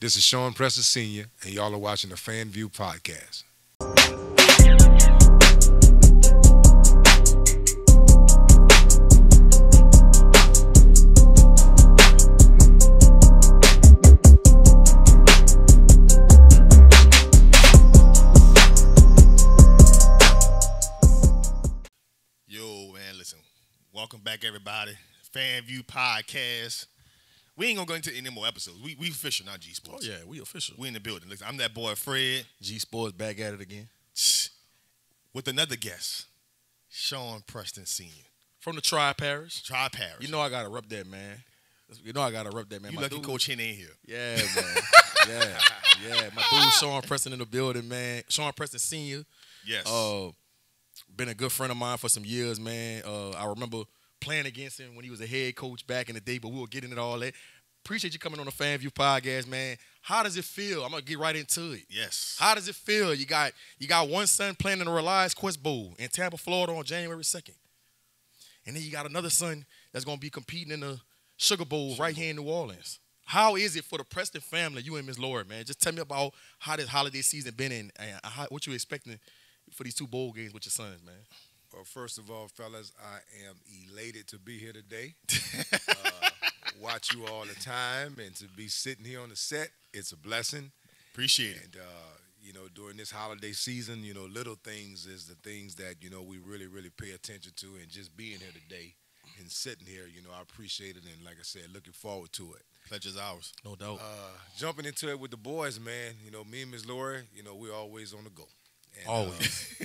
This is Shawn Preston Sr., and y'all are watching the Fanview podcast. Yo, man, listen. Welcome back, everybody. Fanview podcast. We ain't gonna go into any more episodes. We official now, G Sports. Oh yeah, we official. We in the building. Listen, I'm that boy Fred. G Sports back at it again. With another guest, Shawn Preston Sr. From the Tri-Parish. Tri-Parish. You know I gotta rep that, man. You man. You My lucky dude, Coach Hen ain't here. Yeah, man. yeah. My dude Shawn Preston in the building, man. Shawn Preston Sr. Yes. Been a good friend of mine for some years, man. I remember playing against him when he was a head coach back in the day, but we'll get into all that. Appreciate you coming on the Fanview podcast, man. How does it feel? I'm gonna get right into it. Yes. How does it feel? You got one son playing in the Reliance Quest Bowl in Tampa, Florida on January 2nd. And then you got another son that's gonna be competing in the Sugar Bowl right here in New Orleans. How is it for the Preston family, you and Miss Laura, man? Just tell me about how this holiday season been and what you expecting for these two bowl games with your sons, man. Well, first of all, fellas, I am elated to be here today. Watch you all the time, and to be sitting here on the set, it's a blessing. Appreciate it. And, during this holiday season, little things is the things that, we really, really pay attention to. And just being here today and sitting here, I appreciate it. And like I said, looking forward to it. Pleasure's ours. No doubt. Jumping into it with the boys, man, me and Ms. Lori, we're always on the go. And, Always.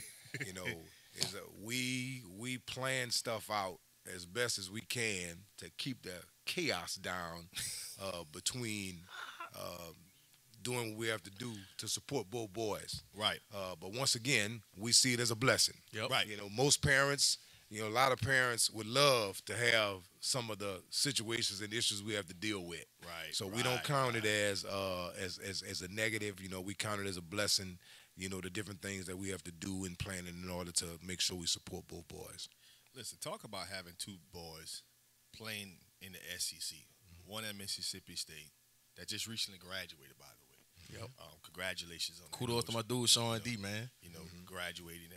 We plan stuff out as best as we can to keep the chaos down between doing what we have to do to support both boys. Right. But once again, we see it as a blessing. Yep. Right. Most parents, a lot of parents would love to have some of the situations and issues we have to deal with. Right. So we don't count it as a negative. We count it as a blessing. The different things that we have to do in planning in order to make sure we support both boys. Listen, talk about having two boys playing in the SEC. One at Mississippi State that just recently graduated, by the way. Yep. Congratulations on that. Kudos to my dude Shawn D, man. Graduating.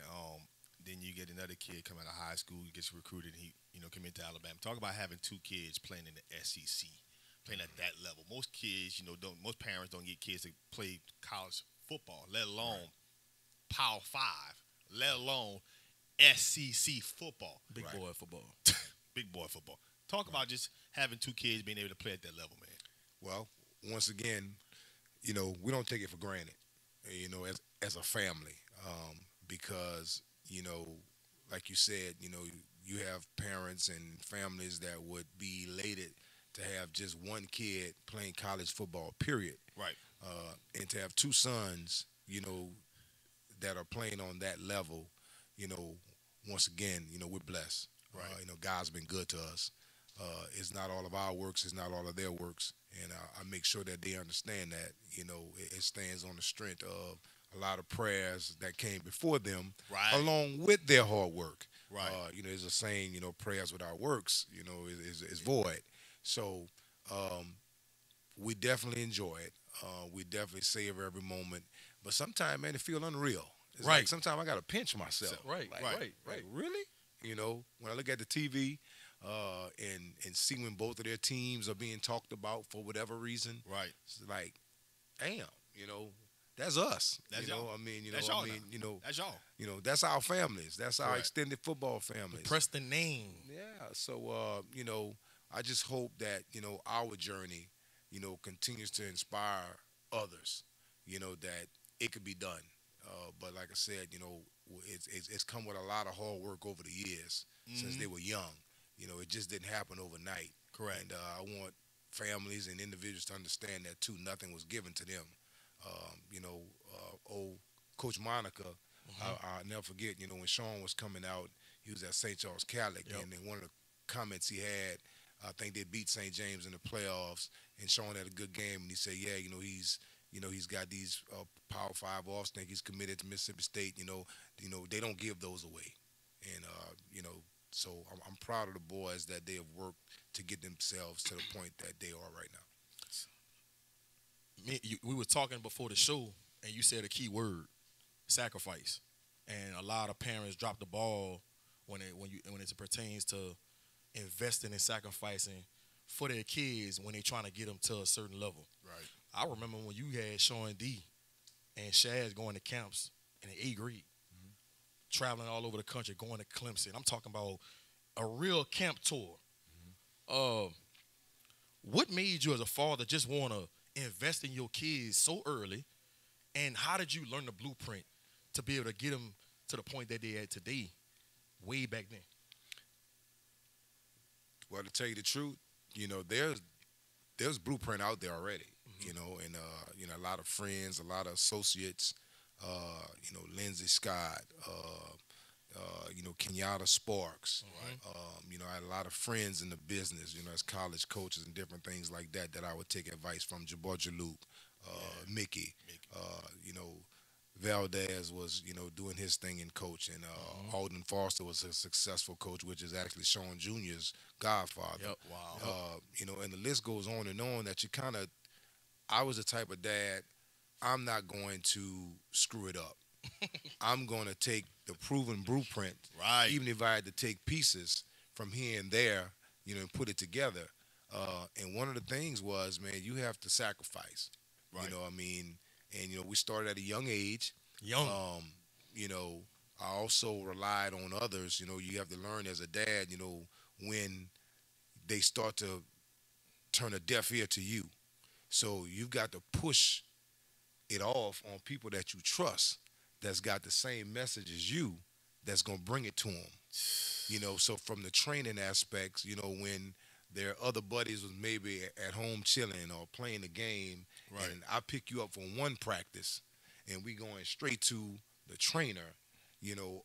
Then you get another kid coming out of high school, he gets recruited, and he, come into Alabama. Talk about having two kids playing in the SEC, playing at that level. Most kids, most parents don't get kids to play college football, let alone Power 5, let alone SEC football. Big boy football. Big boy football. Talk about just having two kids being able to play at that level, man. Well, once again, we don't take it for granted, as a family, because, like you said, you have parents and families that would be elated to have just one kid playing college football, period. Right. And to have two sons, that are playing on that level, once again, we're blessed. Right. God's been good to us. It's not all of our works. It's not all of their works. And I make sure that they understand that, it stands on the strength of a lot of prayers that came before them, right, along with their hard work. Right. There's a saying, prayers without works, is void. So we definitely enjoy it. We definitely savor every moment. But sometimes, man, it feels unreal. It's right. Like sometimes I got to pinch myself. Right. Like, really? When I look at the TV and see when both of their teams are being talked about for whatever reason. Right. It's like, damn, that's us. That's y'all. y'all. I mean, that's y'all. That's y'all. That's our families. That's our Correct. extended football families. The Preston name. Yeah. So, I just hope that, our journey, continues to inspire others, that it could be done. But like I said, it's come with a lot of hard work over the years since they were young. It just didn't happen overnight. Correct. And I want families and individuals to understand that, too. Nothing was given to them. Old Coach Monica, I'll never forget, when Shawn was coming out, he was at St. Charles Catholic, and then one of the comments he had, I think they beat St. James in the playoffs, and Shawn had a good game, and he said, yeah, he's got these Power 5 offs, think he's committed to Mississippi State, they don't give those away. And, so I'm proud of the boys that they have worked to get themselves to the point that they are right now. we were talking before the show, and you said a key word, sacrifice. And a lot of parents drop the ball when it pertains to investing and sacrificing for their kids when they're trying to get them to a certain level. Right. I remember when you had Shawn D and Shazz going to camps in the 8th grade, traveling all over the country, going to Clemson. I'm talking about a real camp tour. What made you as a father just want to invest in your kids so early, and how did you learn the blueprint to be able to get them to the point that they're at today, way back then? Well, to tell you the truth, there's blueprint out there already, and a lot of friends, a lot of associates, Lindsey Scott, Kenyatta Sparks. I had a lot of friends in the business, as college coaches and different things like that I would take advice from. Jabbar Jaloop, Mickey. Valdez was, doing his thing in coaching. Alden Foster was a successful coach, which is actually Shawn Jr.'s godfather. Yep. Wow. And the list goes on and on that I was the type of dad, I'm not going to screw it up. I'm going to take the proven blueprint, right, even if I had to take pieces from here and there, and put it together. And one of the things was, man, you have to sacrifice. Right. And, we started at a young age. I also relied on others. You have to learn as a dad, when they start to turn a deaf ear to you. So you've got to push it off on people that you trust that's got the same message as you that's going to bring it to them. So from the training aspects, when their other buddies was maybe at home chilling or playing the game, right, and I pick you up from one practice and we going straight to the trainer,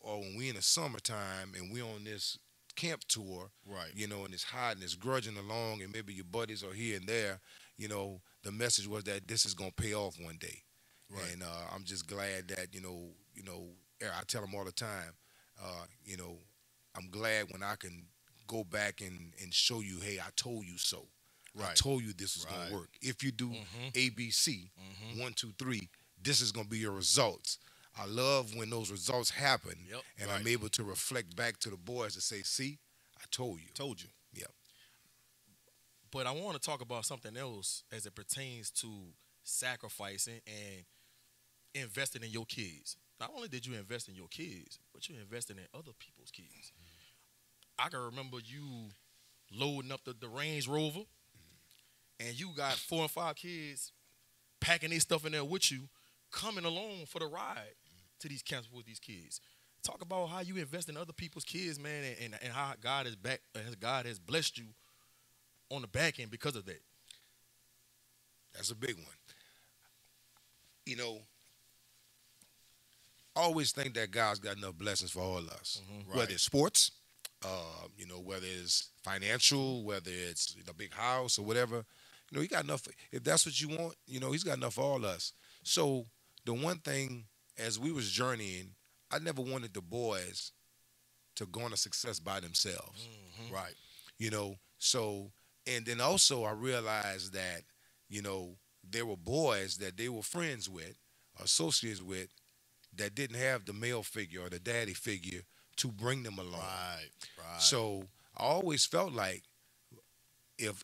or when we in the summertime and we on this camp tour, right, and it's hot and it's grudging along and maybe your buddies are here and there, the message was that this is going to pay off one day. Right. And I'm just glad that, I tell them all the time, I'm glad when I can go back and show you, hey, I told you so. Right. I told you this was going to work. If you do ABC, 1, 2, 3, this is going to be your results. I love when those results happen, and I'm able to reflect back to the boys and say, see, I told you. Told you. Yeah. But I want to talk about something else as it pertains to sacrificing and investing in your kids. Not only did you invest in your kids, but you're investing in other people's kids. I can remember you loading up the Range Rover, and you got 4 and 5 kids packing their stuff in there with you, coming along for the ride to these camps with these kids. Talk about how you invest in other people's kids, man, and how God has blessed you on the back end because of that. That's a big one. I always think that God's got enough blessings for all of us, whether it's sports, whether it's financial, whether it's a big house or whatever. He got enough. If that's what you want, he's got enough for all of us. So the one thing, as we was journeying, I never wanted the boys to garner success by themselves. Right. So, and then also I realized that, there were boys that they were friends with, associates with, that didn't have the male figure or the daddy figure to bring them along. Right. So I always felt like if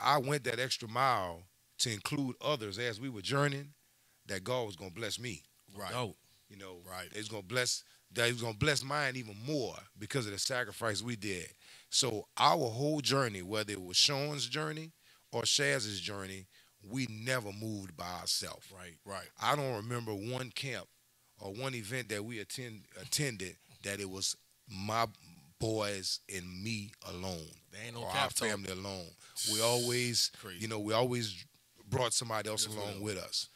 I went that extra mile to include others as we were journeying, that God was going to bless me. Right. Right. He was going to bless mine even more because of the sacrifice we did. So our whole journey, whether it was Shawn's journey or Shazz's journey, we never moved by ourselves. Right. I don't remember one camp or one event that we attended that it was my boys and me alone. There ain't no or cap our family alone. We always, we always brought somebody else along with us.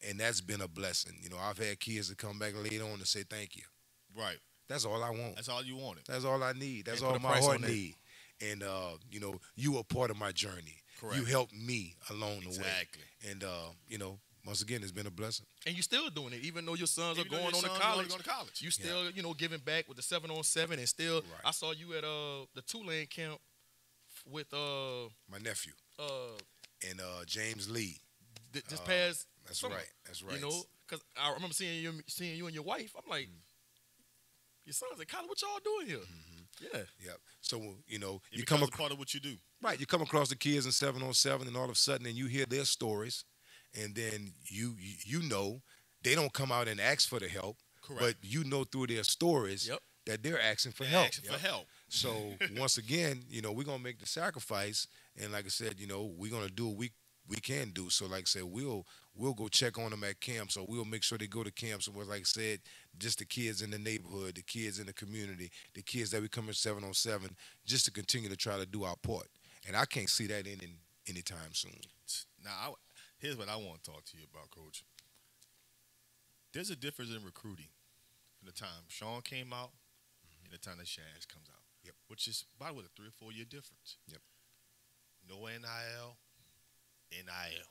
And that's been a blessing. I've had kids that come back later on to say thank you. Right. That's all I want. That's all you wanted. That's all I need. That's all my heart need. And, you were part of my journey. Correct. You helped me along the way. Exactly. And, once again, it's been a blessing. And you're still doing it, even though your sons are Even though going your on to sons college. going to college. You still, giving back with the 7-on-7, and still. Right. I saw you at the Tulane camp with my nephew uh and James Lee. Just past. That's summer. right. That's right. You know, because I remember seeing you and your wife. I'm like, your son's in college. What y'all doing here? Yeah. Yep. So you know, It you come becomes a part of what you do. right. You come across the kids in 7-on-7, and all of a sudden, and you hear their stories, and then you know they don't come out and ask for the help, Correct. but you know through their stories that they're asking for help. Asking for help. So once again, you know, we're gonna make the sacrifice, and like I said, you know, we're gonna do what we can do. So like I said, we'll go check on them at camps, or we'll make sure they go to camps. And like I said, just the kids in the neighborhood, the kids in the community, the kids that we come in 7-on-7, just to continue to try to do our part. And I can't see that ending anytime soon. Now, here's what I want to talk to you about, Coach. There's a difference in recruiting from the time Shawn came out and the time that Shazz comes out. Yep. Which is about, what, a 3 or 4 year difference. Yep. No NIL, NIL.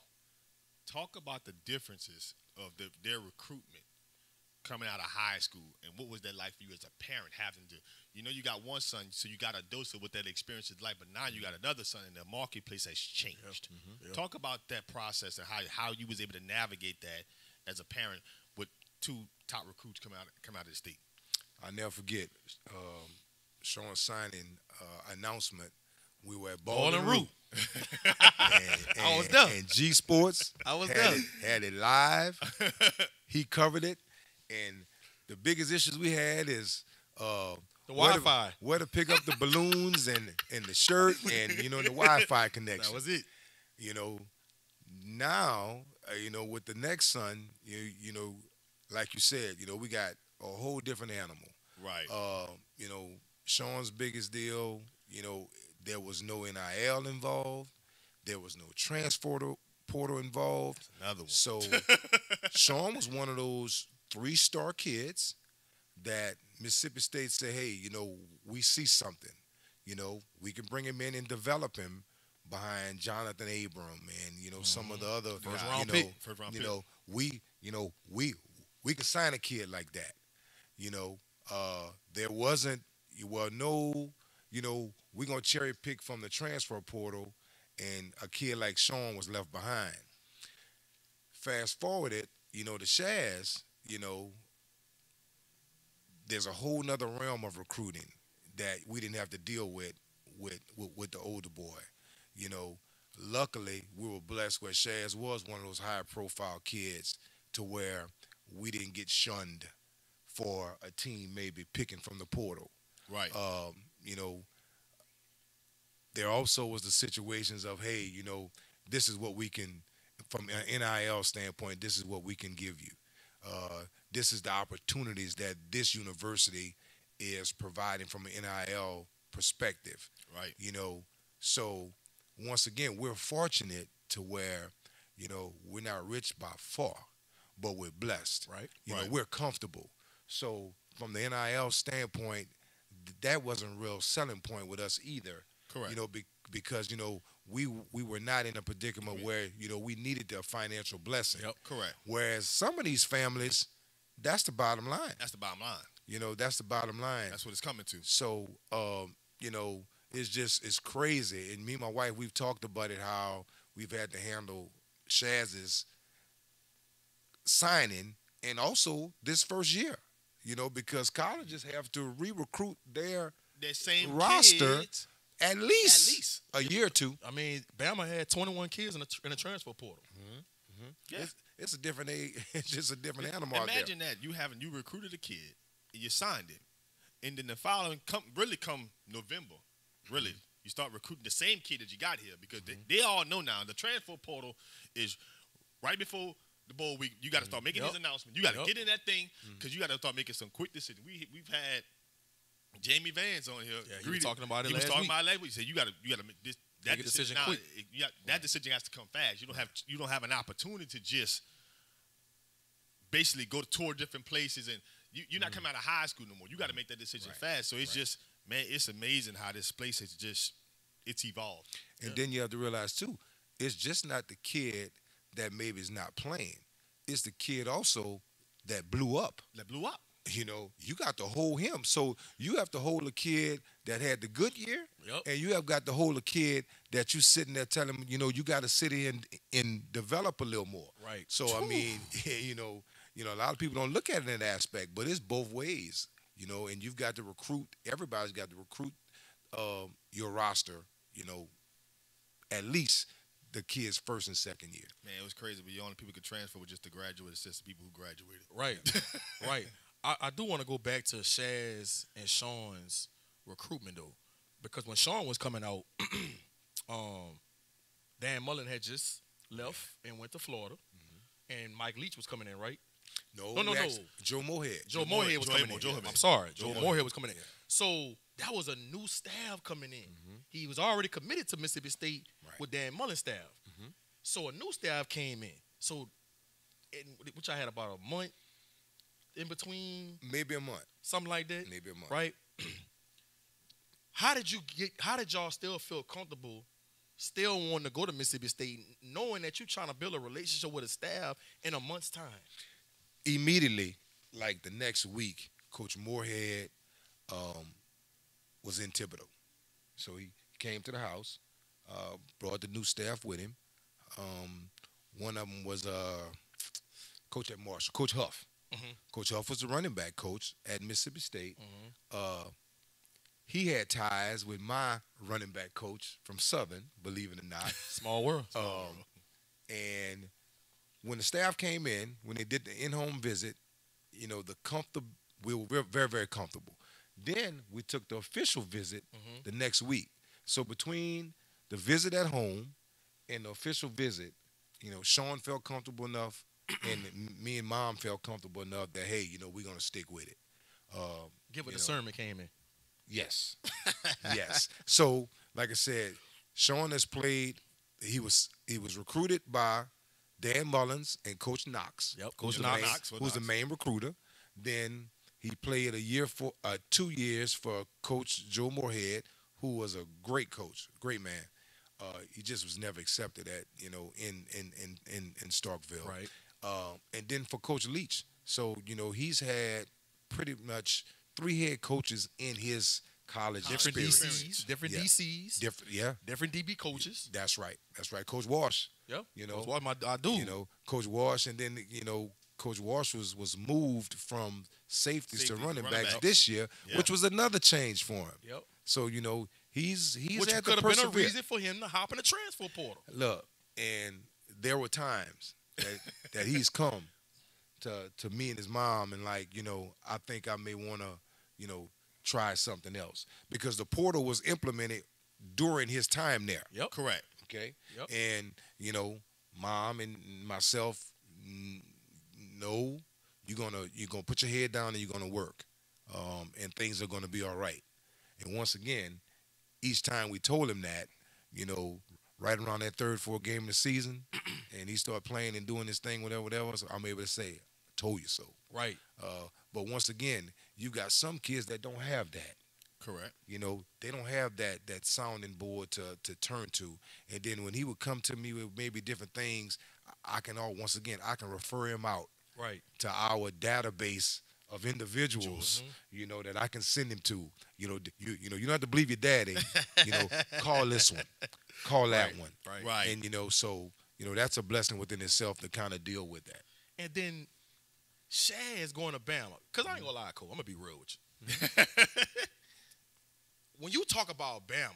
Talk about the differences of their recruitment coming out of high school, and what was that like for you as a parent, having to, you know, you got one son, so you got a dose of what that experience is like, but now you got another son, and the marketplace has changed. Talk about that process and how you was able to navigate that as a parent with 2 top recruits come out of the state. I'll never forget Shawn's signing announcement. We were at Ball and Root. I was there. And G Sports had it live. He covered it. And the biggest issues we had is the Wi-Fi. Where to pick up the balloons and the shirt and, you know, the Wi-Fi connection. That was it. You know, now, you know, with the next son, you know, like you said, you know, we got a whole different animal. Right. You know, Shawn's biggest deal, you know, there was no NIL involved. There was no transfer portal involved. Another one. So Shawn was one of those 3-star kids that Mississippi State said, hey, you know, we see something. You know, we can bring him in and develop him behind Jonathan Abram and, you know, some of the other First round pick. You know, we can sign a kid like that. You know, there wasn't, no, you know, we're going to cherry pick from the transfer portal, and a kid like Shawn was left behind. Fast forward it, you know, the Shazz, you know, there's a whole nother realm of recruiting that we didn't have to deal with the older boy. You know, luckily we were blessed where Shazz was one of those high-profile kids to where we didn't get shunned for a team maybe picking from the portal. Right. You know, there also was the situations of, hey, you know, this is what we can, from an NIL standpoint, this is what we can give you. This is the opportunities that this university is providing from an NIL perspective. Right. You know, so once again, we're fortunate to where, you know, we're not rich by far, but we're blessed. Right. You know, we're comfortable. So from the NIL standpoint, that wasn't a real selling point with us either. Correct. You know, because, you know, we were not in a predicament where, you know, we needed a financial blessing. Yep. Correct. Whereas some of these families, that's the bottom line. That's the bottom line. You know, that's the bottom line. That's what it's coming to. So, you know, it's crazy. And me and my wife, we've talked about it, how we've had to handle Shazz's signing and also this first year, you know, because colleges have to re-recruit their same roster kids. at least a year or 2. I mean, Bama had 21 kids in the transfer portal. Yeah. It's a different age. It's just a different animal out there. Imagine that you recruited a kid and you signed him, and then the following come November, really you start recruiting the same kid that you got here, because they all know now the transfer portal is right before the bowl week. You got to start making these announcements. You got to get in that thing, because you got to start making some quick decisions. We've had Jamie Vance on here. Yeah, he was talking about it He was talking about it last week. He said you got to make this. That decision now, quick. That decision has to come fast. You don't have an opportunity to just basically go to tour different places, and you're not coming out of high school no more. You got to make that decision fast. So it's just, man, it's amazing how this place has it's evolved. And then you have to realize too, it's just not the kid that maybe is not playing. It's the kid also that blew up. you got to hold him. So you have to hold a kid that had the good year, and you have got to hold a kid that you sitting there telling him, you got to sit in and develop a little more. Right. So I mean, a lot of people don't look at it in that aspect, but it's both ways. And you've got to recruit. Everybody's got to recruit your roster. At least the kids' first and second year. Man, it was crazy, but the only people could transfer were just the graduate assistant people who graduated. Right, right. I do want to go back to Shazz and Shawn's recruitment, though, because when Shawn was coming out, Dan Mullen had just left and went to Florida, and Mike Leach was coming in, right? No. Joe Moorhead. Joe Moorhead was coming in. I'm sorry. Joe Moorhead was coming in. So that was a new staff coming in. He was already committed to Mississippi State with Dan Mullen's staff. So a new staff came in. So, which I had about a month in between. Maybe a month. Something like that. Maybe a month. Right? How did y'all still feel comfortable, still wanting to go to Mississippi State, knowing that you're trying to build a relationship with a staff in a month's time? Immediately, like the next week, Coach Moorhead was in Thibodeau. So he came to the house, brought the new staff with him. One of them was coach at Marshall, Coach Huff. Coach Huff was the running back coach at Mississippi State. He had ties with my running back coach from Southern, believe it or not. Small world. And when the staff came in, when they did the in-home visit, we were very, very comfortable. Then we took the official visit the next week. So between the visit at home and the official visit, Shawn felt comfortable enough, and me and Mom felt comfortable enough that, hey, we're going to stick with it. Give it the sermon came in. Yes. Yes. So, like I said, Shawn has played. He was recruited by Dan Mullins and Coach Knox. Yep. Coach Knox, who's the main recruiter. Then he played 2 years for Coach Joe Moorhead, who was a great coach, great man. He just was never accepted at in Starkville. Right. And then for Coach Leach, so he's had pretty much 3 head coaches in his college experience. Different DCs. Different DB coaches. That's right. Coach Walsh. Yep. Coach Walsh, I do. Coach Walsh, and then Coach Walsh was moved from safeties to running backs this year, which was another change for him. Yep. So he's which had could to have been a persevere. reason for him to hop in the transfer portal. Look, and there were times that he's come to me and his mom and I think I may want to try something else, because the portal was implemented during his time there. Yep. Correct. Okay. Yep. And Mom and myself, no, you're gonna put your head down and you're gonna work, and things are gonna be all right. And once again, each time we told him that, right around that third, fourth game of the season, and he started playing and doing this thing, whatever, so I'm able to say, I told you so. Right. But once again, you got some kids that don't have that. Correct. They don't have that sounding board to turn to. And then when he would come to me with maybe different things, I can refer him out to our database of individuals, that I can send him to. You don't have to believe your daddy. Call this one, call that one. Right. And so that's a blessing within itself to kind of deal with that. And then Shaz going to Bama, because I ain't gonna lie, Cole, I'm gonna be real with you. When you talk about Bama,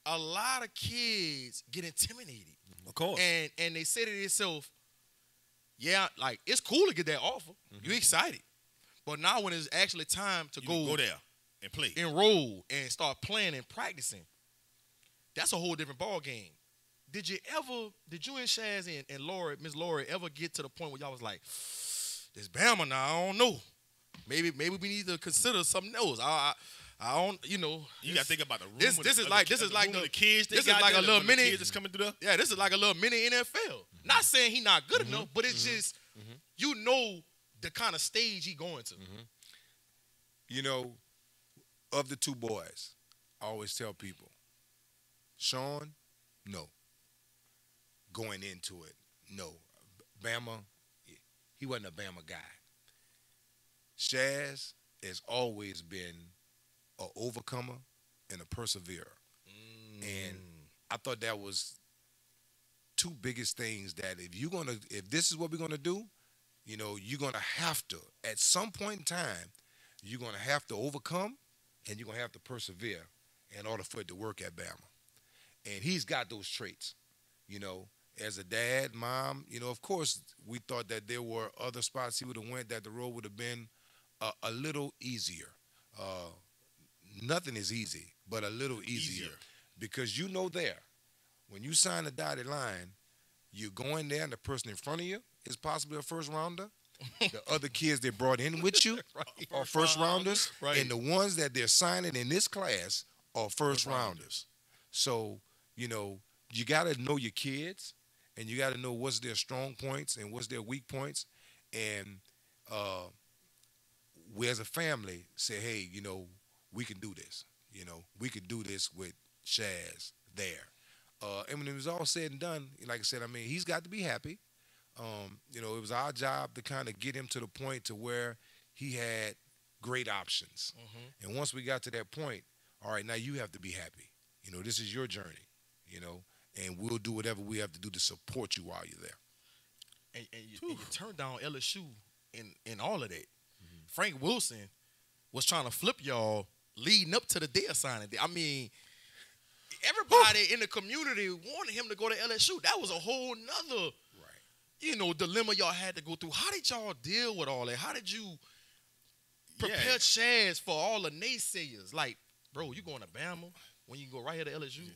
a lot of kids get intimidated. Of course. And they say to themselves, yeah, like, it's cool to get that offer. You're excited. But now when it's actually time to go there and play, enroll and start playing and practicing, that's a whole different ball game. Did you and Shaz and Miss Lori, ever get to the point where y'all was like, this Bama now, I don't know. Maybe we need to consider something else. I don't, you got to think about the room. This is like the kids. This is like a little mini. Kids that's coming through there. Yeah, this is like a little mini NFL. Not saying he not good enough, but it's just the kind of stage he going to. Of the 2 boys, I always tell people, Shawn, no. Going into it, no. Bama, he wasn't a Bama guy. Shazz has always been an overcomer and a perseverer. And I thought that was two biggest things that if this is what we're gonna do, you're gonna have to, at some point in time, you're gonna have to overcome and you're gonna have to persevere in order for it to work at Bama. And he's got those traits, as a dad, mom, of course we thought that there were other spots he would have went that the road would have been a little easier. Nothing is easy, but a little easier. Because there, when you sign the dotted line, you're going there and the person in front of you is possibly a first rounder. The other kids they brought in with you are first rounders. Right. And the ones that they're signing in this class are first rounders. So, you got to know your kids and you got to know what's their strong points and what's their weak points. And we as a family say, hey, we can do this. We could do this with Shazz there. And when it was all said and done, like I said, he's got to be happy. It was our job to kind of get him to the point to where he had great options. And once we got to that point, all right, now you have to be happy. This is your journey, and we'll do whatever we have to do to support you while you're there. And you turned down LSU in all of that. Frank Wilson was trying to flip y'all leading up to the day of signing. Everybody in the community wanted him to go to LSU. That was a whole nother, dilemma y'all had to go through. How did y'all deal with all that? How did you prepare Shazz for all the naysayers? Like, bro, you going to Bama when you go right here to LSU?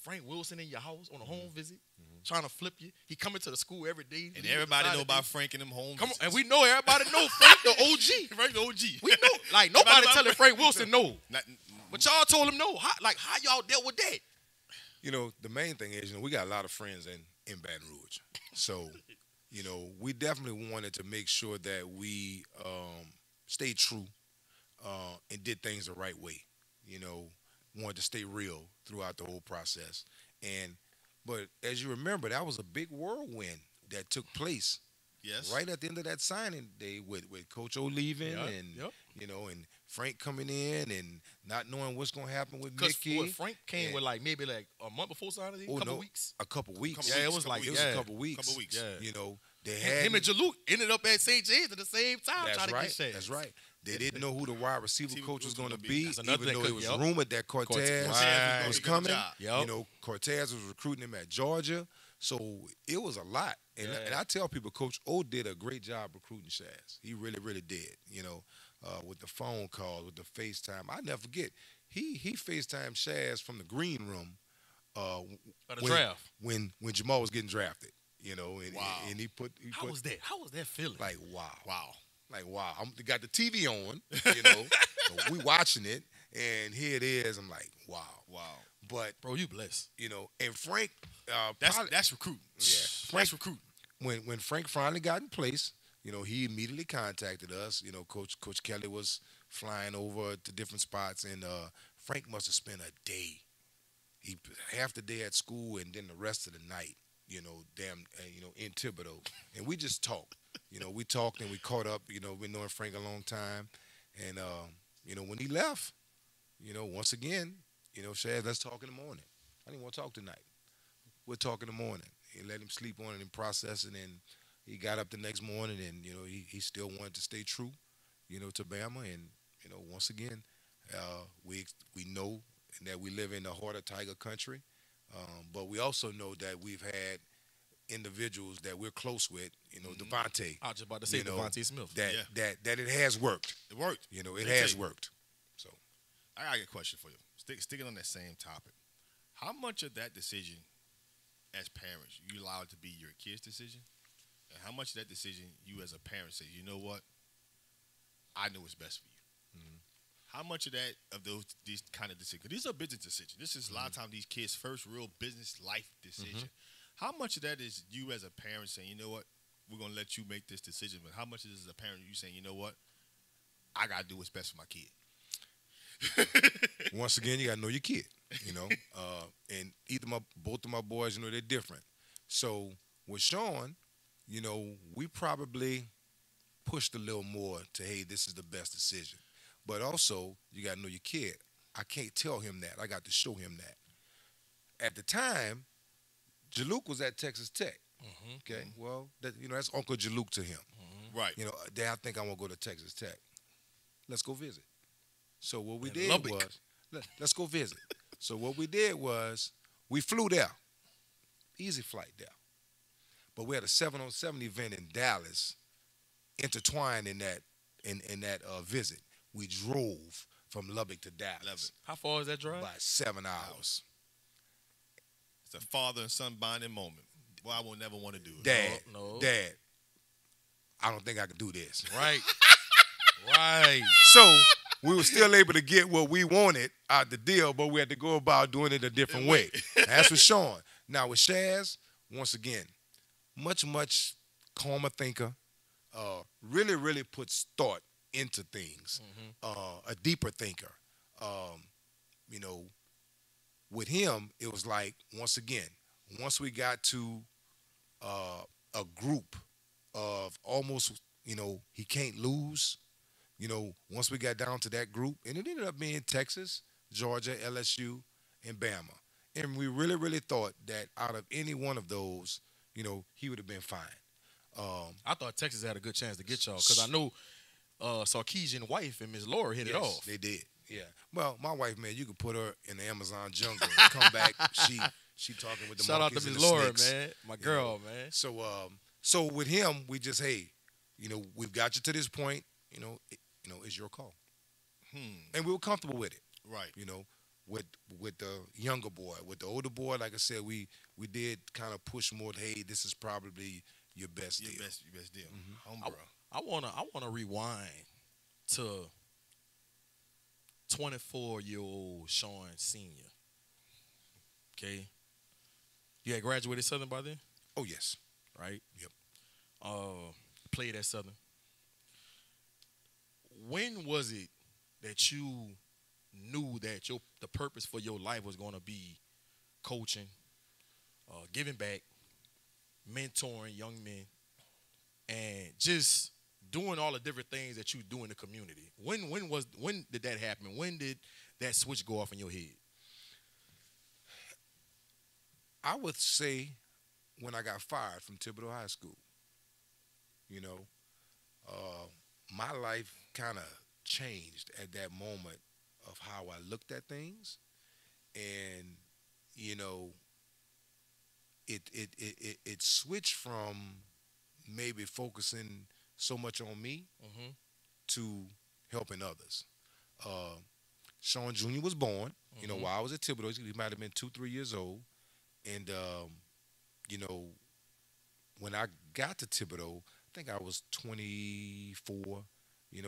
Frank Wilson in your house on a home visit, trying to flip you. He coming to the school every day. And everybody know about Frank and them home Come on, visits. and we know everybody know Frank the OG. Frank the OG. We know, like nobody telling Frank Wilson no. Not, But y'all told him no. How y'all dealt with that? The main thing is, we got a lot of friends in Baton Rouge. So, we definitely wanted to make sure that we stayed true and did things the right way. Wanted to stay real throughout the whole process. But as you remember, that was a big whirlwind that took place. Yes. Right at the end of that signing day with Coach O leaving and Frank coming in and not knowing what's going to happen with Mickey. Frank came with maybe a month before signing, a couple weeks. A couple weeks. It was a couple weeks. Yeah. They had him and Jalou ended up at St. James at the same time. That's right. That's right. They didn't know who the wide receiver coach was going to be, even though it was rumored that Cortez was coming. Cortez was recruiting him at Georgia. So it was a lot. And I tell people, Coach O did a great job recruiting Shazz. He really, really did. With the phone calls, with the FaceTime. I never forget. He FaceTimed Shazz from the green room draft. When Jamal was getting drafted. And he put How was that feeling? Like, wow. Like, wow. I got the TV on, so we watching it, and here it is. I'm like, wow. But bro, you blessed. And Frank, that's recruiting. Yeah, That's recruiting. When Frank finally got in place, he immediately contacted us. Coach Kelly was flying over to different spots, and Frank must have spent a day, half the day at school, and then the rest of the night, in Thibodeau, and we just talked. We talked and we caught up. Been knowing Frank a long time, and when he left, once again, Shazz, let's talk in the morning. I didn't want to talk tonight. We'll talk in the morning. He let him sleep on it and process it, and he got up the next morning, and he still wanted to stay true, to Bama, and once again, we know that we live in the heart of Tiger Country, but we also know that we've had individuals that we're close with, Devontae. I was just about to say Devontae Smith. That it has worked. It worked. It has worked. So, I got a question for you. Sticking on that same topic, how much of that decision, as parents, you allow it to be your kid's decision, and how much of that decision you as a parent say, you know what, I know what's best for you. How much of that these kind of decisions? These are business decisions. This is a lot of times these kids' first real business life decision. How much of that is you as a parent saying, you know what, we're going to let you make this decision, but how much is as a parent you saying, you know what, I got to do what's best for my kid? Once again, you got to know your kid, and both of my boys, they're different. So with Shawn, we probably pushed a little more to, hey, this is the best decision. But also, you got to know your kid. I can't tell him that. I got to show him that. At the time, Jaluk was at Texas Tech. Okay, well, that's Uncle Jaluk to him. Right. Dad, I think I want to go to Texas Tech. Let's go visit. So what we In did Lubbock. was, let's go visit. So what we did was, we flew there. Easy flight there. But we had a 7-on-7 event in Dallas, intertwined in that visit. We drove from Lubbock to Dallas. How far is that drive? About 7 hours. It's a father and son bonding moment. Well, I will never want to do it. Dad, I don't think I can do this. Right. Right. So we were still able to get what we wanted out the deal, but we had to go about doing it a different way. That's with Shawn. Now with Shazz, once again, much calmer thinker. Really, really puts thought into things. A deeper thinker. With him, it was like, once again, once we got to a group of almost, he can't lose. Once we got down to that group, and it ended up being Texas, Georgia, LSU, and Bama. And we really, really thought that out of any one of those, he would have been fine. I thought Texas had a good chance to get y'all because I know Sarkeesian's wife and Miss Laura hit it off. They did. Yeah. Well, my wife, man, you could put her in the Amazon jungle and come back. She talking with the Shout out monkeys to and Miss the Laura, snakes. man. My girl, man. So with him, we just, hey, we've got you to this point. It's your call. And we were comfortable with it. Right. With the younger boy. With the older boy, like I said, we did kind of push more. Hey, this is probably your best deal. Your best deal. Homebrew. I wanna rewind to 24-year-old Shawn Sr. Okay. You had graduated Southern by then? Oh, yes. Right? Yep. Played at Southern. When was it that you knew that the purpose for your life was going to be coaching, giving back, mentoring young men, and just doing all the different things that you do in the community? When did that happen? When did that switch go off in your head? I would say when I got fired from Thibodeau High School. My life kind of changed at that moment of how I looked at things, and it switched from maybe focusing so much on me to helping others. Shawn Jr. was born, while I was at Thibodeau. He might have been 2-3 years old, and when I got to Thibodeau, I think I was 24.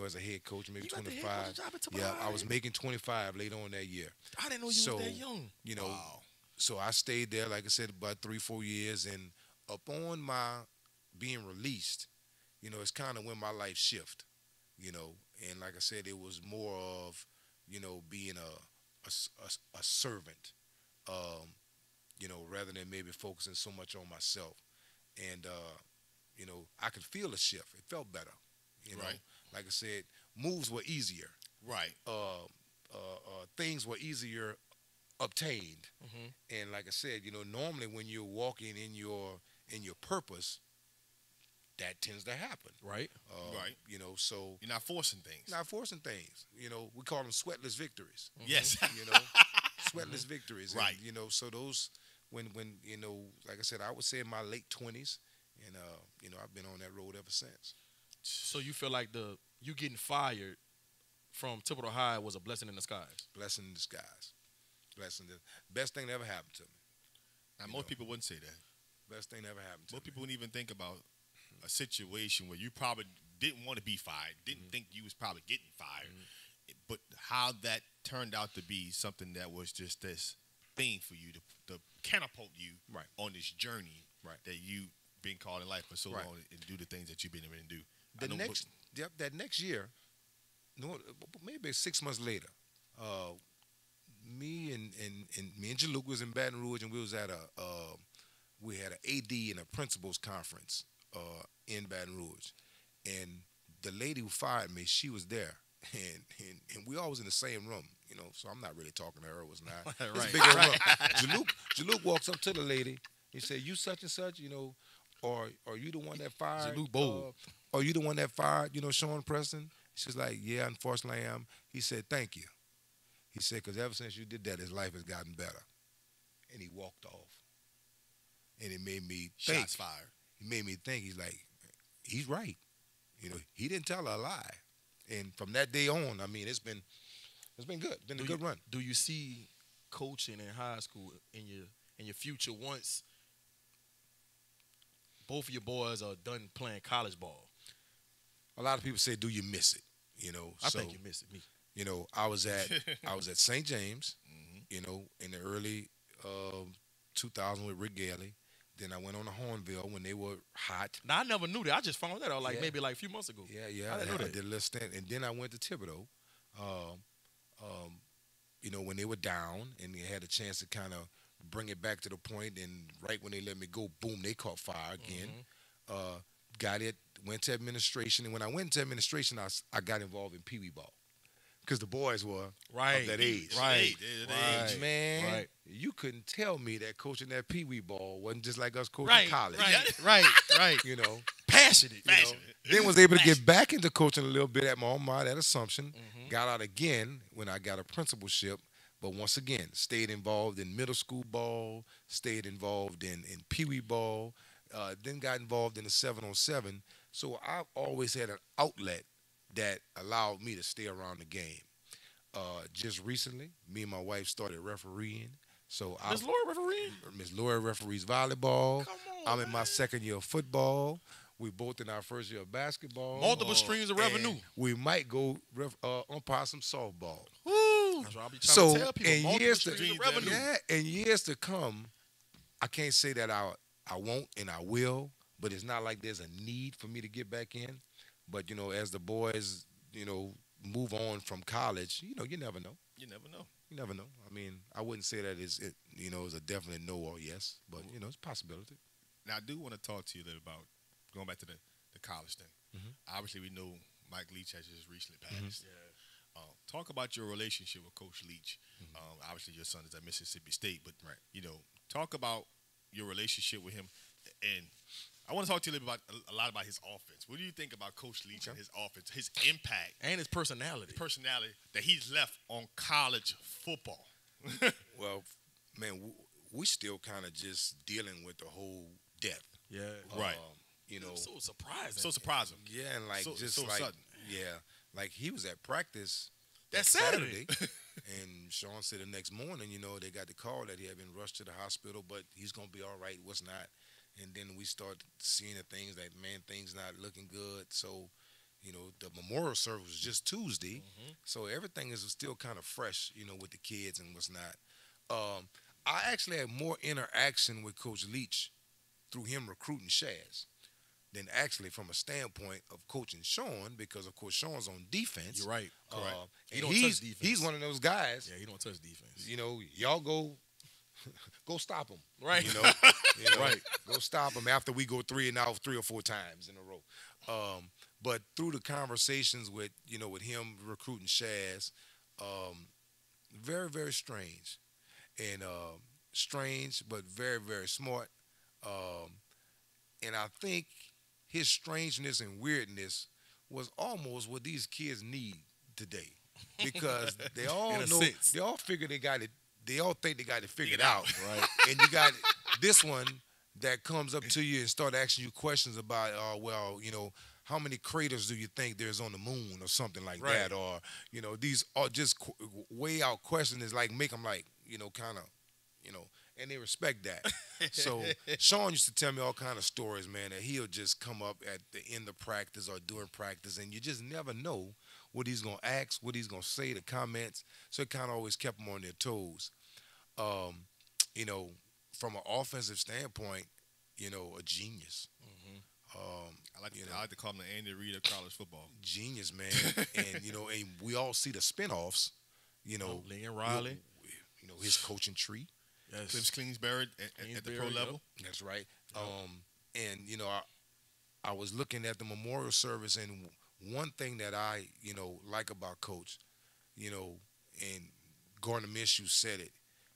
As a head coach, maybe 25. Yeah, I was making 25 later on that year. I didn't know you was that young. Wow. So I stayed there, like I said, about 3-4 years, and upon my being released, it's kind of when my life shifted, and like I said, it was more of, being a servant, rather than maybe focusing so much on myself, and I could feel a shift. It felt better, Right. Like I said, moves were easier. Right. Things were easier obtained. And like I said, normally when you're walking in your purpose, that tends to happen. Right. Right. So You're not forcing things. not forcing things. We call them sweatless victories. Yes. Sweatless victories. Right. And, so those when like I said, I would say in my late 20s, and I've been on that road ever since. So you feel like you getting fired from Thibodeau High was a blessing in disguise? Blessing in disguise. Best thing that ever happened to me. Now, most people wouldn't say that. Best thing that ever happened to me. Most people wouldn't even think about a situation where you probably didn't want to be fired, didn't think you was probably getting fired, but how that turned out to be something that was just this thing for you to catapult you on this journey that you've been called in life for so long and do the things that you've been able to do. That next year, maybe 6 months later, me and Jaluk was in Baton Rouge, and we was at we had an AD and a principals conference in Baton Rouge, and the lady who fired me, she was there, and we all was in the same room, so I'm not really talking to her. It was not. It's a big old room. Jaluk walks up to the lady. He said, "You such and such, or are you the one that fired? Jaluk bold. Are you the one that fired, Shawn Preston?" She's like, "Yeah, unfortunately I am." He said, "Thank you." He said, "Because ever since you did that, his life has gotten better." And he walked off. And it made me think. Shots fired. He made me think. He's like, he's right. He didn't tell her a lie. And from that day on, I mean, it's been good. It's been a good run. Do you see coaching in high school in your future once both of your boys are done playing college ball? A lot of people say, "Do you miss it?" I think you miss it. Me. I was at St. James, in the early 2000 with Rick Gailey. Then I went on to Hornville when they were hot. Now, I never knew that. I just found that out maybe a few months ago. Yeah. I did a little stint. And then I went to Thibodeau, when they were down and they had a chance to kind of bring it back to the point. And right when they let me go, boom, they caught fire again. Got it, went to administration. And when I went to administration, I got involved in Pee Wee ball. Because the boys were of that age. Right. Man, you couldn't tell me that coaching that Pee Wee ball wasn't just like us coaching college. Right. Passionate. Then was able to get back into coaching a little bit at my alma mater at Assumption. Got out again when I got a principalship. But once again, stayed involved in middle school ball, stayed involved in Pee Wee ball, then got involved in the 7-on-7. So I've always had an outlet that allowed me to stay around the game. Just recently, me and my wife started refereeing. So Miss Laura refereeing? Miss Laura referees volleyball. Come I'm in my second year of football. We both in our first year of basketball. Multiple streams of revenue. We might go umpire some softball. Woo! That's what I'll be trying to tell people. In Revenue. in years to come, I can't say that I won't and I will, but it's not like there's a need for me to get back in. But, as the boys, move on from college, you never know. You never know. You never know. I mean, I wouldn't say that it's a definite no or yes, but, it's a possibility. Now, I do want to talk to you a little about going back to the college thing. Obviously, we know Mike Leach has just recently passed. Talk about your relationship with Coach Leach. Obviously, your son is at Mississippi State, but, talk about your relationship with him. And I want to talk to you a lot about his offense. What do you think about Coach Leach and his offense, his impact, and his personality? That he's left on college football. Well, man, we still kind of just dealing with the whole death. Yeah, right. So surprising. So surprising. Yeah, and like so like sudden. Yeah, like he was at practice that Saturday. And Shawn said the next morning, they got the call that he had been rushed to the hospital, but he's gonna be all right. What's not? And then we start seeing the things that, man, things not looking good. So, the memorial service was just Tuesday. So everything is still kind of fresh, with the kids and what's not. I actually had more interaction with Coach Leach through him recruiting Shazz than actually from a standpoint of coaching Shawn, because, of course, Shawn's on defense. You're right. Correct. He don't touch defense. He's one of those guys. Yeah, he don't touch defense. Y'all go stop him. Right. Right. Go stop him after we go 3 or 4 times in a row. But through the conversations with him recruiting Shazz, very, very strange. And strange, but very, very smart. And I think his strangeness and weirdness was almost what these kids need today. Because they all know, they all figure they got it. They all think they got it figured out. Right. And you got this one that comes up to you and start asking you questions about, how many craters do you think there's on the moon or something like that? Or, these are just way out questions, like make them like, kind of, and they respect that. So Shawn used to tell me all kind of stories, man, that he'll just come up at the end of practice or during practice, and you just never know what he's going to ask, what he's going to say, the comments. So it kind of always kept them on their toes. From an offensive standpoint, a genius. I like to call him the Andy Reid of college football. Genius, man. And, and we all see the spinoffs, Lincoln Riley. His coaching tree. Yes. Cliff Kingsbury at the pro level. That's right. And, I was looking at the memorial service, and one thing that I, like about Coach, and Gardner Minshew said it.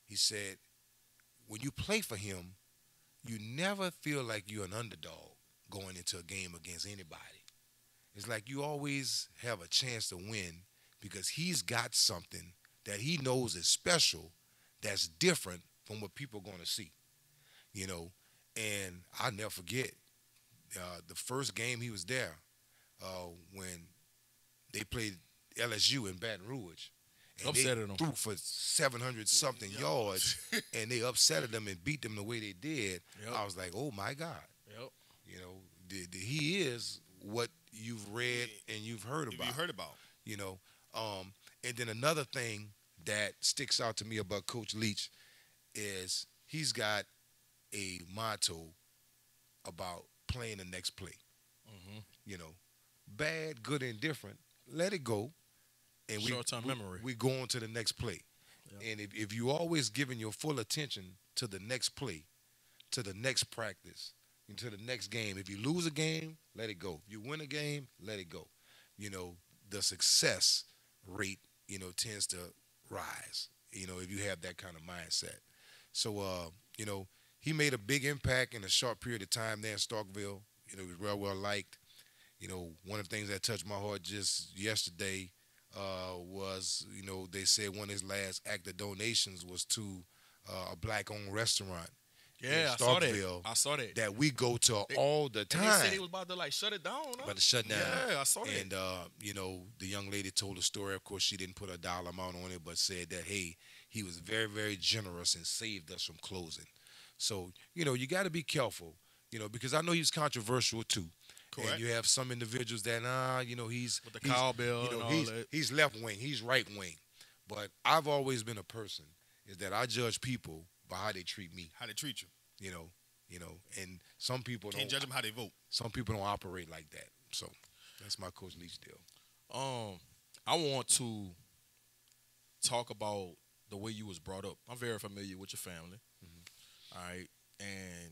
He said, when you play for him, you never feel like you're an underdog going into a game against anybody. It's like you always have a chance to win because he's got something that he knows is special that's different from what people are going to see, And I'll never forget the first game he was there when they played LSU in Baton Rouge. And upsetted they them. threw for 700-something yards, and they upsetted them and beat them the way they did. Yep. I was like, oh, my God. Yep. He is what you've read and you've heard about. And then another thing that sticks out to me about Coach Leach is he's got a motto about playing the next play. Mm-hmm. Bad, good, and different. Let it go. And short-term memory. We go on to the next play. Yeah. And if you always giving your full attention to the next play, to the next practice, and to the next game, if you lose a game, let it go. If you win a game, let it go. The success rate, tends to rise, if you have that kind of mindset. So, he made a big impact in a short period of time there in Starkville. He was well liked. One of the things that touched my heart just yesterday was, they said one of his last act of donations was to a black-owned restaurant. Yeah, I saw that. That we go to all the time. And they said he was about to shut it down. Huh? About to shut down. Yeah, I saw that. And the young lady told a story. Of course, she didn't put a dollar amount on it, but said that he was very, very generous and saved us from closing. So you got to be careful. Because I know he's controversial too. Correct. And you have some individuals that he's with the cowbell and all that. He's left wing, he's right wing. But I've always been a person is that I judge people by how they treat me. How they treat you. And some people can't judge them how they vote. Some people don't operate like that. So that's my Coach Leach deal. I want to talk about the way you was brought up. I'm very familiar with your family. Mm-hmm. All right. And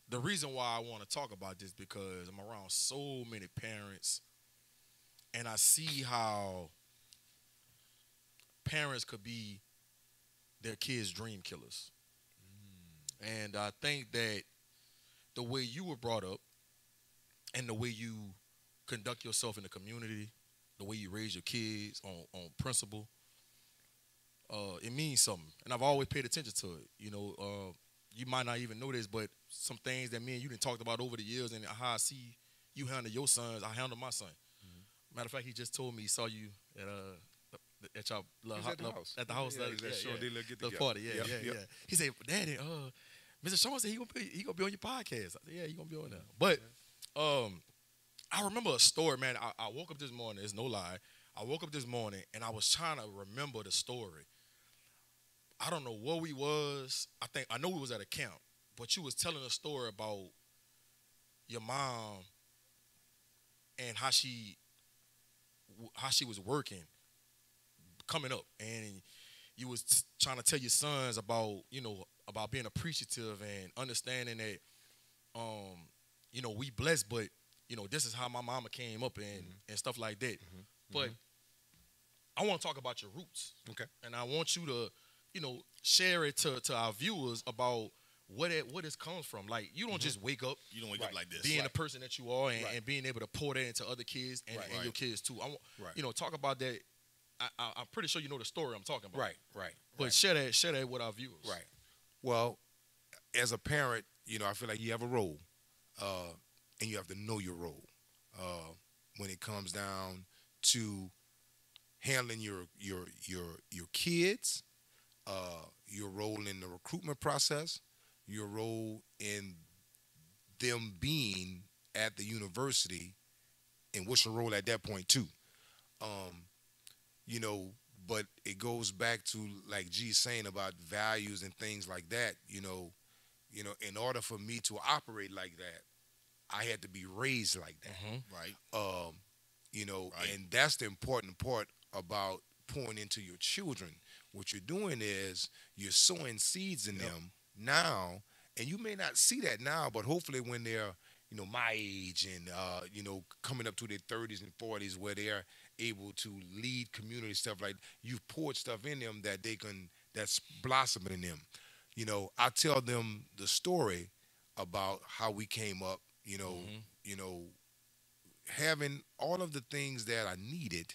the reason why I want to talk about this because I'm around so many parents and I see how parents could be their kids' dream killers. And I think that the way you were brought up and the way you conduct yourself in the community, the way you raise your kids on principle, it means something. And I've always paid attention to it. You might not even know this, but some things that me and you done talked about over the years and how I see you handle your sons, I handle my son. Mm-hmm. Matter of fact, he just told me he saw you at your at the house. The party. Yeah. He said, Daddy, Mr. Shawn said he gonna be on your podcast. I said, yeah, he gonna be on there. But I remember a story, man. I woke up this morning. It's no lie. I woke up this morning and I was trying to remember the story. I don't know where we was. I know we was at a camp, but you was telling a story about your mom and how she was working, coming up, and you was trying to tell your sons about about being appreciative and understanding that we blessed, but this is how my mama came up and stuff like that. Mm-hmm. But I want to talk about your roots. Okay. And I want you to share it to our viewers about what it comes from. Like, you don't just wake up. You don't wake up like this. Being the person that you are and being able to pour that into other kids and your kids too. I want, talk about that. I'm pretty sure you know the story I'm talking about. Right. But share that with our viewers. Right. Well, as a parent, I feel like you have a role, and you have to know your role when it comes down to handling your kids, your role in the recruitment process, your role in them being at the university, and what's your role at that point too. But it goes back to like G's saying about values and things like that. In order for me to operate like that, I had to be raised like that. Mm-hmm. Right. And that's the important part about pouring into your children. What you're doing is you're sowing seeds in them now, and you may not see that now, but hopefully when they're my age and coming up to their 30s and 40s where they're able to lead community stuff like you've poured stuff in them that's blossoming in them. I tell them the story about how we came up, you know, having all of the things that I needed,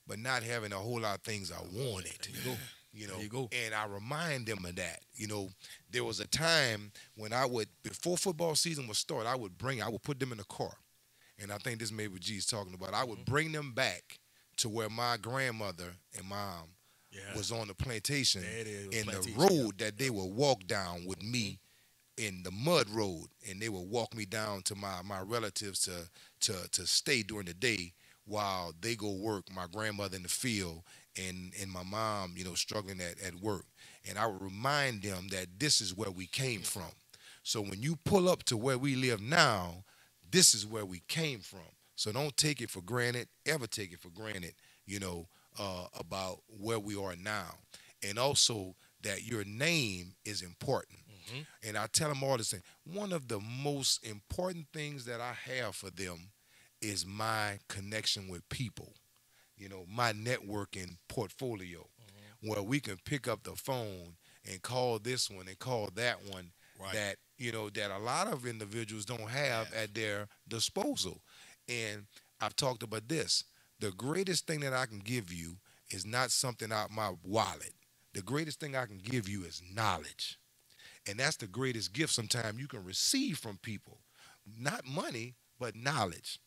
but not having a whole lot of things I wanted. There you go. And I remind them of that. There was a time when before football season would start, I would put them in a car. And I think this may be what G's talking about. I would bring them back to where my grandmother and mom was on the plantation in the road that they would walk down with me in the mud road, and they would walk me down to my relatives to stay during the day while they go work, my grandmother in the field and my mom, struggling at work. And I would remind them that this is where we came from. So when you pull up to where we live now, this is where we came from. So don't take it for granted, ever take it for granted, about where we are now. And also that your name is important. And I tell them all the same. One of the most important things that I have for them is my connection with people, my networking portfolio, where we can pick up the phone and call this one and call that one that, that a lot of individuals don't have at their disposal. And I've talked about this. The greatest thing that I can give you is not something out my wallet. The greatest thing I can give you is knowledge. And that's the greatest gift sometimes you can receive from people. Not money, but knowledge.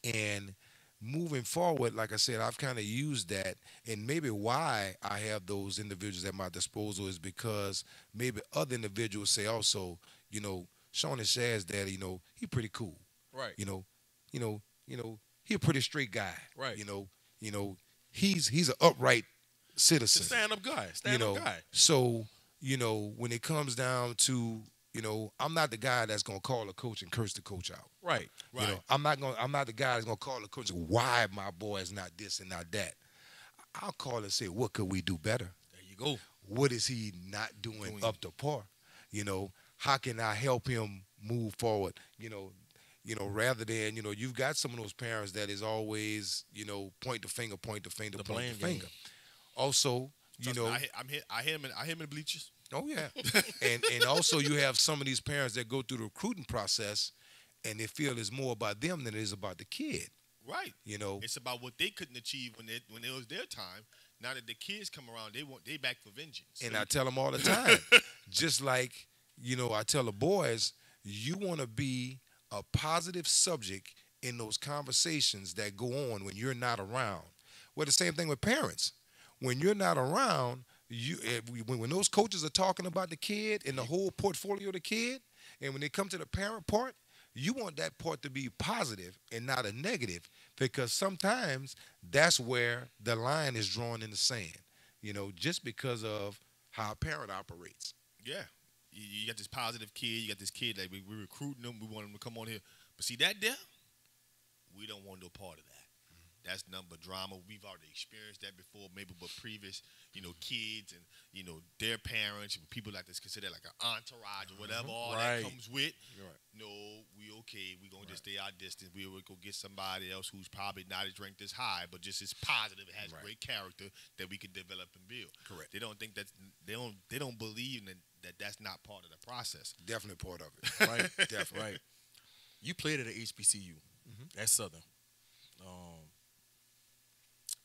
And moving forward, like I said, I've kind of used that. And maybe why I have those individuals at my disposal is because maybe other individuals say also, Shawn and Shazz daddy, he pretty cool. Right. He a pretty straight guy. Right. He's an upright citizen. It's a stand-up guy. Stand-up guy. So, when it comes down to, I'm not the guy that's gonna call a coach and curse the coach out. Right. I'm not the guy that's gonna call the coach and why my boy is not this and not that. I'll call and say, what could we do better? There you go. What is he not doing up to par? How can I help him move forward? Rather than, you've got some of those parents that is always, point the finger. Also, I hear him in the bleachers. Oh yeah, and also you have some of these parents that go through the recruiting process, and they feel it's more about them than it is about the kid. Right. It's about what they couldn't achieve when it was their time. Now that the kids come around, they back for vengeance. And I tell them all the time, just like I tell the boys, you want to be a positive subject in those conversations that go on when you're not around. Well, the same thing with parents. When you're not around, when those coaches are talking about the kid and the whole portfolio of the kid, and when they come to the parent part, you want that part to be positive and not a negative, because sometimes that's where the line is drawn in the sand, just because of how a parent operates. Yeah. You got this positive kid. You got this kid that we're recruiting them. We want them to come on here. But see, that there, we don't want no part of that. That's number drama. We've already experienced that before, maybe with previous, kids and, their parents, people like this consider like an entourage or whatever, all that comes with. Right. No, we okay. We're going to just stay our distance. We'll go get somebody else who's probably not as ranked as high, but just as positive, has great character that we can develop and build. Correct. They don't think they don't believe that that's not part of the process. Definitely part of it. Right. Definitely. Right. You played at a HBCU. At Southern.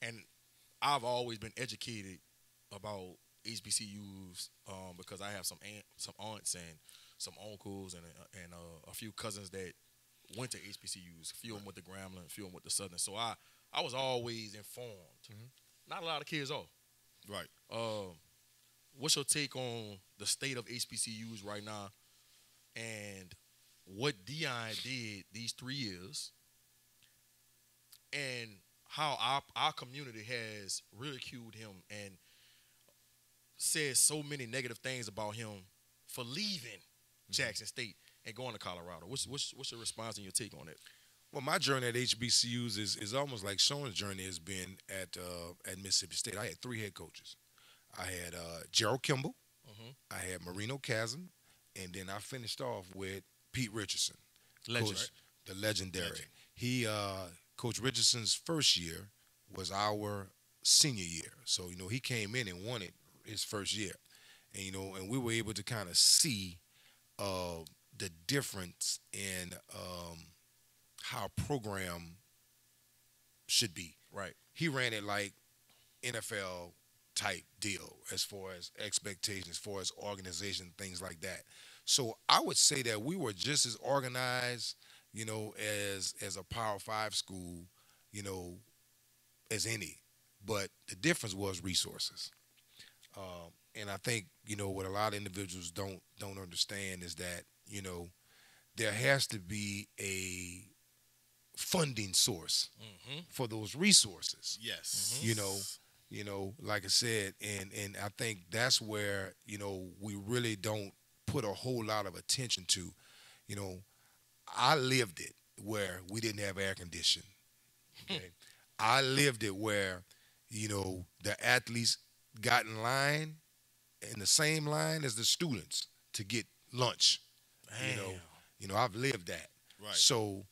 And I've always been educated about HBCUs because I have some aunts and some uncles and a few cousins that went to HBCUs. A few of them went to Grambling, a few of them went to Southern. So I was always informed. Not a lot of kids are. Right. What's your take on the state of HBCUs right now and what Dion did these 3 years and how our community has ridiculed him and said so many negative things about him for leaving Jackson State and going to Colorado? What's your response and your take on it? Well, my journey at HBCUs is almost like Shawn's journey has been at Mississippi State. I had 3 head coaches. I had Gerald Kimball, I had Marino Chasm, and then I finished off with Pete Richardson. The legendary. Legend. He, Coach Richardson's first year was our senior year. So, he came in and won it his first year. And, and we were able to kind of see the difference in how a program should be. Right. He ran it like NFL type deal as far as expectations, as far as organization, things like that. So I would say that we were just as organized, as a Power 5 school, as any. But the difference was resources. And I think, what a lot of individuals don't understand is that, there has to be a funding source for those resources. Yes. Like I said, and I think that's where, we really don't put a whole lot of attention to. I lived it where we didn't have air conditioning. Okay? I lived it where, the athletes got in line, in the same line as the students to get lunch. Damn. I've lived that. Right. So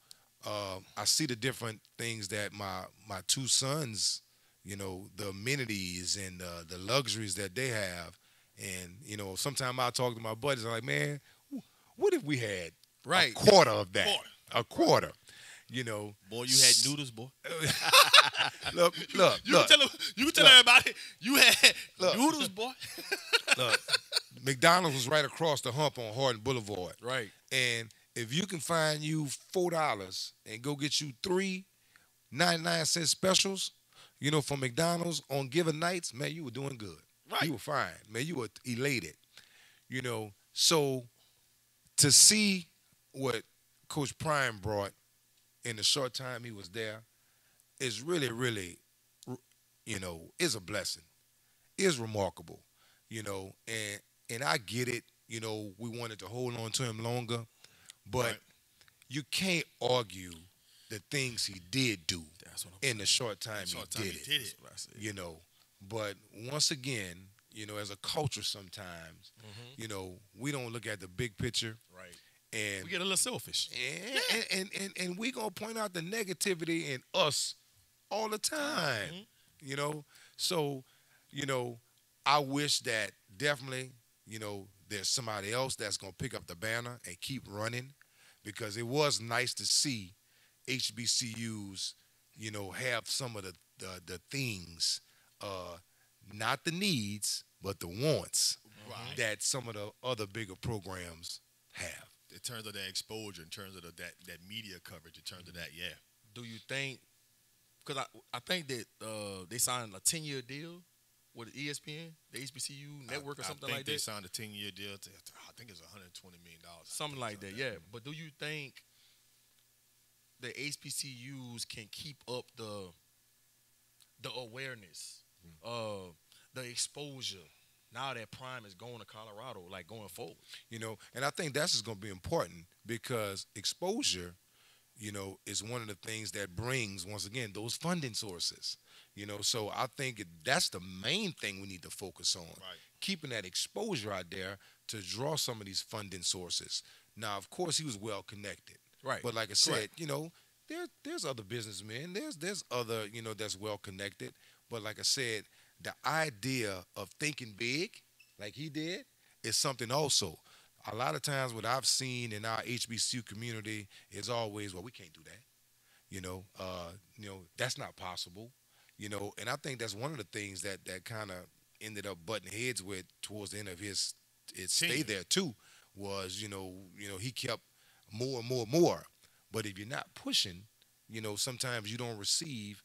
I see the different things that my two sons, the amenities and the luxuries that they have. And, sometimes I talk to my buddies, I'm like, man, what if we had a quarter of that? A quarter. Boy, you had noodles, boy. Look. You can tell everybody you had noodles, boy. Look, McDonald's was right across the hump on Hardin Boulevard. Right. And if you can find you $4 and go get you 3 99-cent specials, from McDonald's on given nights, man, you were doing good. Right. You were fine. Man, you were elated. So to see what Coach Prime brought in the short time he was there is really, really, is a blessing. Is remarkable, and I get it. We wanted to hold on to him longer, but you can't argue the things he did do in the short time he did it. But once again, as a culture sometimes, we don't look at the big picture. Right. And we get a little selfish. And we going to point out the negativity in us all the time, So, I wish that definitely, there's somebody else that's going to pick up the banner and keep running, because it was nice to see HBCUs, have some of the things, not the needs, but the wants that some of the other bigger programs have. In terms of that exposure, in terms of that media coverage, in terms of that, yeah. Do you think, because I think that they signed a 10-year deal with ESPN, the HBCU network or something like that? I think they signed a 10-year deal. I think it's $120 million. Something like that, yeah. But do you think the HBCUs can keep up the awareness, the exposure, now that Prime is going to Colorado, like going forward? And I think that's just going to be important, because exposure, is one of the things that brings, once again, those funding sources. So I think that's the main thing we need to focus on. Right. Keeping that exposure out there to draw some of these funding sources. Now, of course, he was well connected. Right. But like I said, there's other businessmen. There's other, that's well connected. But like I said, the idea of thinking big, like he did, is something also. A lot of times what I've seen in our HBCU community is always, well, we can't do that. That's not possible. And I think that's one of the things that kind of ended up butting heads with towards the end of his stay there too, was, he kept more and more and more. But if you're not pushing, sometimes you don't receive,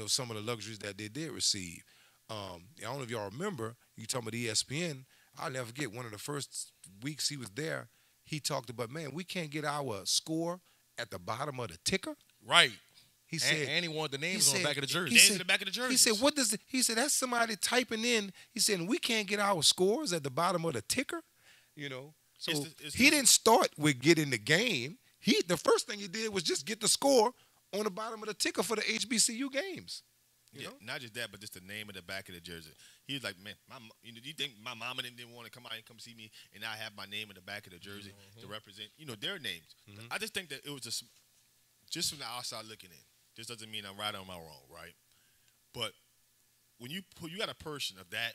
some of the luxuries that they did receive. I don't know if y'all remember, you talking about ESPN, I'll never forget one of the first weeks he was there, he talked about, man, we can't get our score at the bottom of the ticker. Right. He said, and he wanted the names on the back of the jersey. Names on the back of the jersey. He said, what does he said, that's somebody typing in. He said, we can't get our scores at the bottom of the ticker. So he didn't start with getting the game. The first thing he did was just get the score on the bottom of the ticker for the HBCU games. You know? Not just that, but just the name of the back of the jersey. He was like, man, do you think my mama didn't want to come out and come see me, and I have my name in the back of the jersey to represent, their names. I just think that it was just from the outside looking in. This doesn't mean I'm right or I'm wrong, right? But when you got a person of that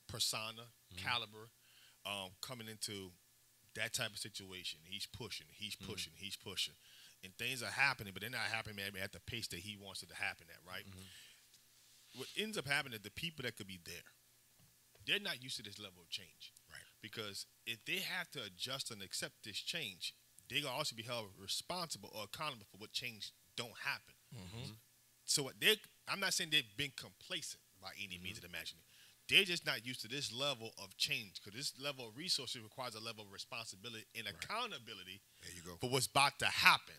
persona, caliber, coming into that type of situation, he's pushing, and things are happening, but they're not happening maybe at the pace that he wants it to happen at, right? What ends up happening is the people that could be there, they're not used to this level of change, Right. Because if they have to adjust and accept this change, they're going to also be held responsible or accountable for what change don't happen. So I'm not saying they've been complacent by any means of the imagination. They're just not used to this level of change, because this level of resources requires a level of responsibility and accountability There you go. for what's about to happen.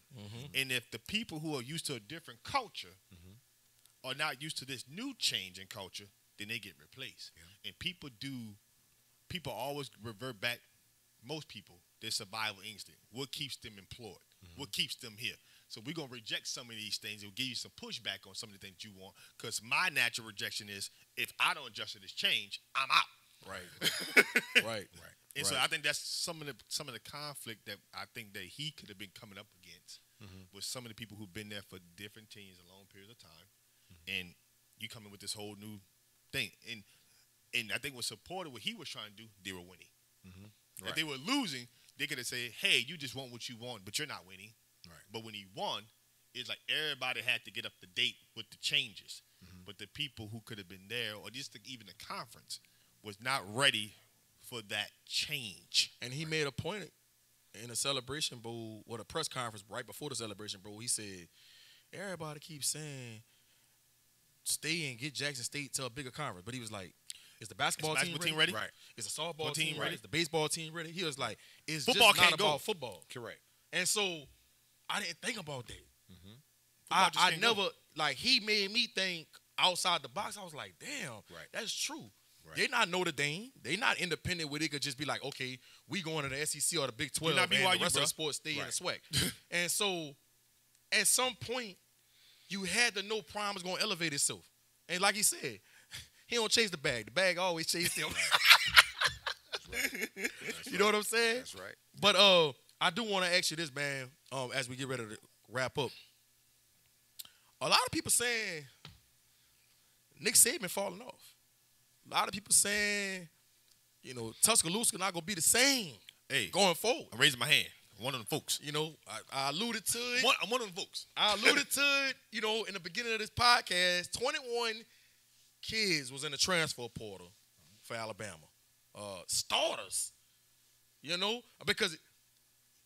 And if the people who are used to a different culture are not used to this new change in culture, then they get replaced. Yeah. And people always revert back, most people, their survival instinct. What keeps them employed? What keeps them here? So we're going to reject some of these things. It will give you some pushback on some of the things you want, because my natural rejection is, if I don't adjust to this change, I'm out. Right. Right. And so I think that's some of the conflict that I think that he could have been coming up against with some of the people who've been there for different teams a long period of time. And you come in with this whole new thing. And I think what supported what he was trying to do, they were winning. If they were losing, they could have said, hey, you just want what you want, but you're not winning. Right. But when he won, it's like everybody had to get up to date with the changes. But the people who could have been there, or just even the conference, was not ready for that change. And he made a point in a Celebration Bowl, or the press conference right before the Celebration Bowl. He said, everybody keeps saying, stay and get Jackson State to a bigger conference. But he was like, is the basketball team ready? Right. Is the softball team ready? Is the baseball team ready? He was like, it's Football just not can't go. about football. Correct. And so I didn't think about that. Football just I can't never, go. like, he made me think outside the box. I was like, damn, that's true. Right. They're not Notre Dame. They're not independent where they could just be like, okay, we going to the SEC or the Big 12 not and BYU, the rest bro. of the sports stay in the SWAC. And so at some point, you had to know Prime was going to elevate itself. And like he said, he don't chase the bag. The bag always chased him. You know what I'm saying? That's right. But I do want to ask you this, man, as we get ready to wrap up. A lot of people saying Nick Saban falling off. A lot of people saying, Tuscaloosa not going to be the same going forward. I'm raising my hand. I'm one of them folks. I alluded to it. I'm one of them folks. I alluded to it, in the beginning of this podcast. 21 kids was in the transfer portal for Alabama. Starters, because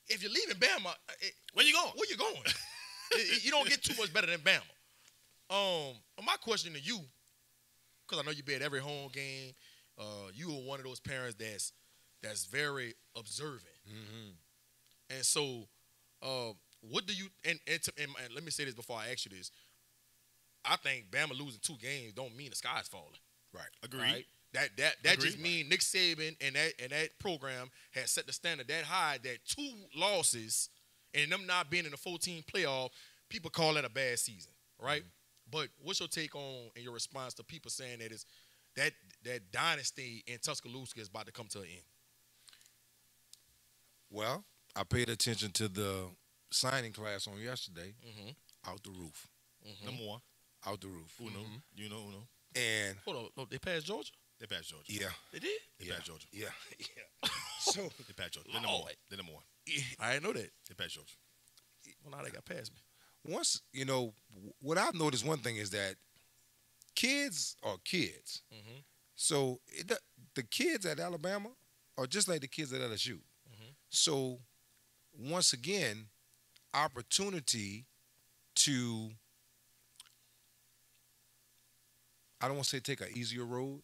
if you're leaving Bama, Where you going? where you going? You don't get too much better than Bama. My question to you, because I know you be at every home game, you are one of those parents that's very observant. And so, what do you and let me say this before I ask you this. I think Bama losing 2 games don't mean the sky's falling. Right. Agreed. Right? That Agreed. just means Nick Saban and that program has set the standard that high that 2 losses and them not being in the 14 playoff, people call that a bad season, right? But what's your take on and your response to people saying that is that dynasty in Tuscaloosa is about to come to an end? Well, I paid attention to the signing class on yesterday. Out the roof. Number one. Out the roof. Uno. Uno. And Hold on, they passed Georgia? They passed Georgia. yeah. They did? They Yeah. passed Georgia. Yeah. So They passed Georgia. They're number one. They're number one. I didn't know that. They passed Georgia. Well, now they got past me. once, what I've noticed, one thing is that kids are kids. So the kids at Alabama are just like the kids at LSU. So once again, opportunity to, I don't want to say take an easier road,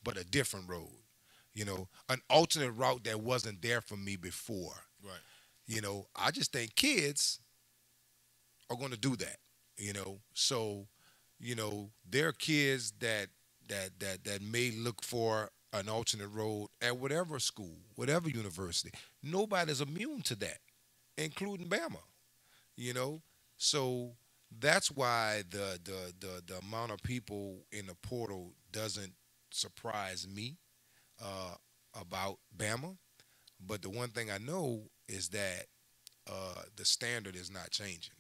but a different road. An alternate route that wasn't there for me before. Right. I just think kids are going to do that. So, there are kids that may look for an alternate road at whatever school, whatever university. Nobody's immune to that, including Bama. So That's why the amount of people in the portal doesn't surprise me about Bama. But the one thing I know is that the standard is not changing.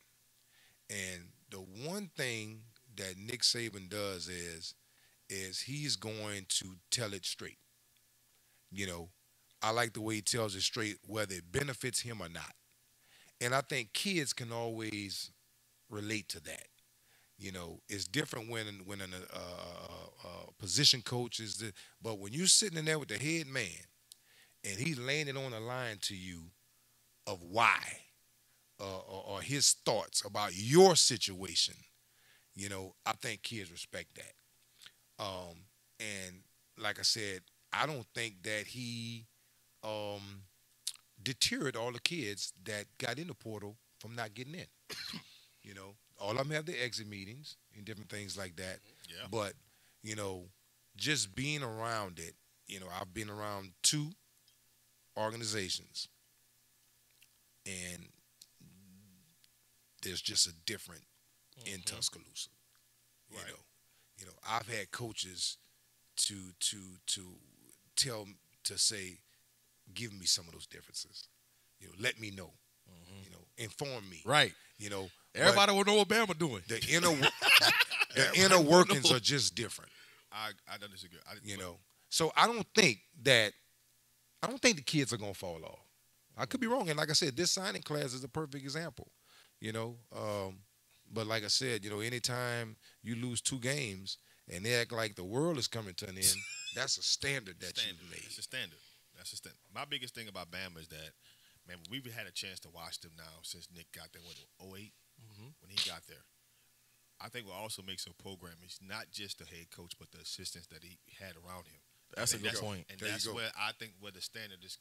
And the one thing that Nick Saban does is he's going to tell it straight. You know, I like the way he tells it straight, whether it benefits him or not. And I think kids can always relate to that. You know, it's different when a position coach is, but when you're sitting in there with the head man and he's laying it on the line to you of why or his thoughts about your situation, you know, I think kids respect that. And like I said, I don't think that he deterred all the kids that got in the portal from not getting in. You know, all of them have their exit meetings and different things like that. Yeah. But, you know, just being around it, you know, I've been around 2 organizations, and there's just a different in Tuscaloosa. Right. You know, I've had coaches to tell to say, give me some of those differences. You know, let me know. You know, inform me. Right. You know, Everybody will know what Bama doing. the inner workings are just different. I don't disagree. You know, so I don't think the kids are gonna fall off. I could be wrong, and like I said, this signing class is a perfect example. You know, but like I said, you know, anytime you lose 2 games and they act like the world is coming to an end, that's a standard that you've made. It's a standard. That's a standard. My biggest thing about Bama is that, man, we've had a chance to watch them now since Nick got there, 08, when he got there. I think what also makes a program is not just the head coach, but the assistants that he had around him. That's a good point. And There you that's go. where I think where the standard is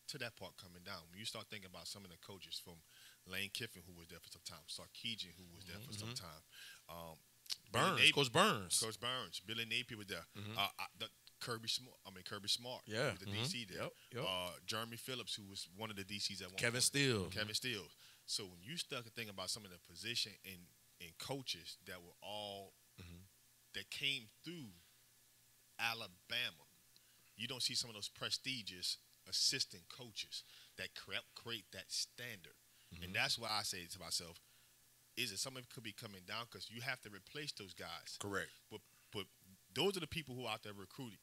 to that part coming down. When you start thinking about some of the coaches from Lane Kiffin, who was there for some time, Sarkeesian, who was there for some time, Coach Burns. Coach Burns, Billy Napier was there. Kirby Smart. Yeah. Who was the DC there. Yep. Jeremy Phillips, who was one of the DCs at one Kevin point. Steele. Kevin Steele. So when you start to think about some of the position and coaches that were all that came through Alabama, you don't see some of those prestigious assistant coaches that create that standard. And that's why I say to myself, is it something that could be coming down? Because you have to replace those guys. Correct. But those are the people who are out there recruiting.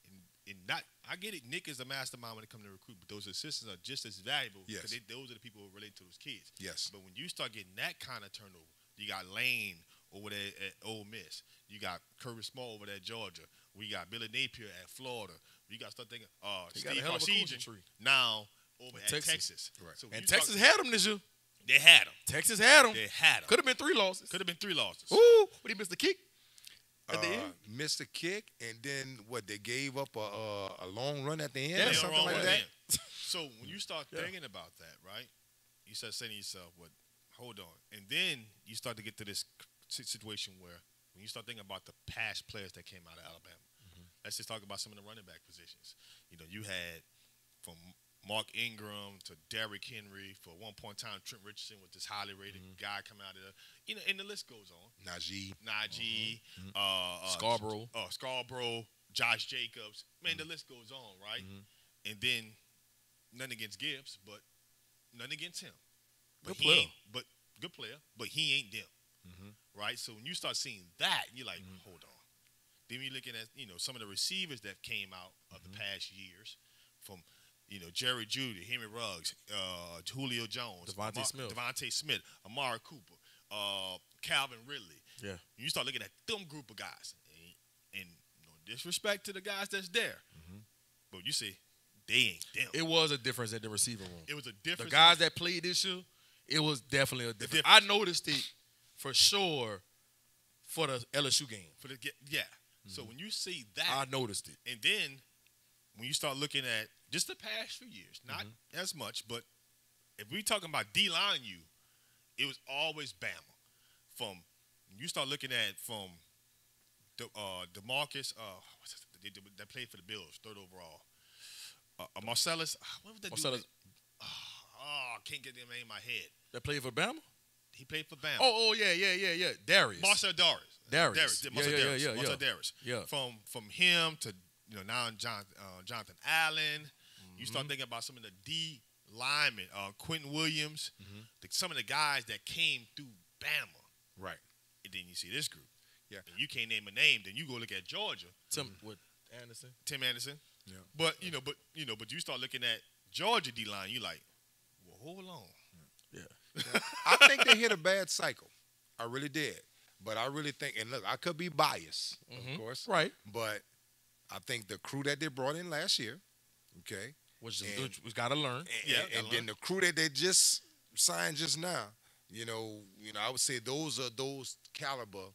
And not, I get it, Nick is the mastermind when it comes to recruit, but those assistants are just as valuable because those are the people who relate to those kids. Yes. But when you start getting that kind of turnover, you got Lane over there at Ole Miss. You got Kirby Small over there at Georgia. We got Billy Napier at Florida. You got to start thinking, Steve Sarkeesian now over at Texas. Right. So And Texas had him this year. they had him. Texas had him. They had him. Could have been 3 losses. Could have been 3 losses. Ooh, but he missed the kick at the end. Missed the kick, and then what? They gave up a long run at the end, Yeah, or something wrong like way that. in. So when you start thinking about that, right, you start saying to yourself, "What? Hold on," and then you start to get to this situation where when you start thinking about the past players that came out of Alabama, let's just talk about some of the running back positions. You know, you had from Mark Ingram to Derrick Henry. For one point in time, Trent Richardson was this highly rated guy coming out of there. You know, and the list goes on. Najee. Scarborough, Josh Jacobs. Man, the list goes on, right? And then nothing against Gibbs, but nothing against him. But good player, but he ain't them, right? So when you start seeing that, you're like, hold on. Then you're looking at, you know, some of the receivers that came out of the past years from, you know, Jerry Jeudy, Henry Ruggs, Julio Jones, Devontae Smith, Amari Cooper, Calvin Ridley. Yeah. You start looking at them group of guys, and no disrespect to the guys that's there, but you say they ain't them. It was a difference at the receiver room. It was a difference. The guys that played this year, it was definitely a difference. I noticed it for sure for the LSU game. So when you see that, I noticed it. and then when you start looking at just the past few years, not as much, but if we talking about D-line, it was always Bama. From you start looking at from DeMarcus, that played for the Bills, 3rd overall. Marcellus, what was that? Marcellus, I can't get their name in my head. that played for Bama? He played for Bama. Oh, yeah. Darius. Marcel Darius. Darius. Marcel Darius. Yeah. From him to now Jonathan Allen. You start thinking about some of the D linemen, Quentin Williams, some of the guys that came through Bama. Right. And then you see this group. Yeah. And you can't name a name. Then you go look at Georgia. Tim Anderson. Yeah. But you start looking at Georgia D line. You like, well, hold on. Yeah. I think they hit a bad cycle. I really did. But I really think, and look, I could be biased, of course. Right. But I think the crew that they brought in last year, okay, which was got to learn. And then the crew that they just signed just now, I would say those are those caliber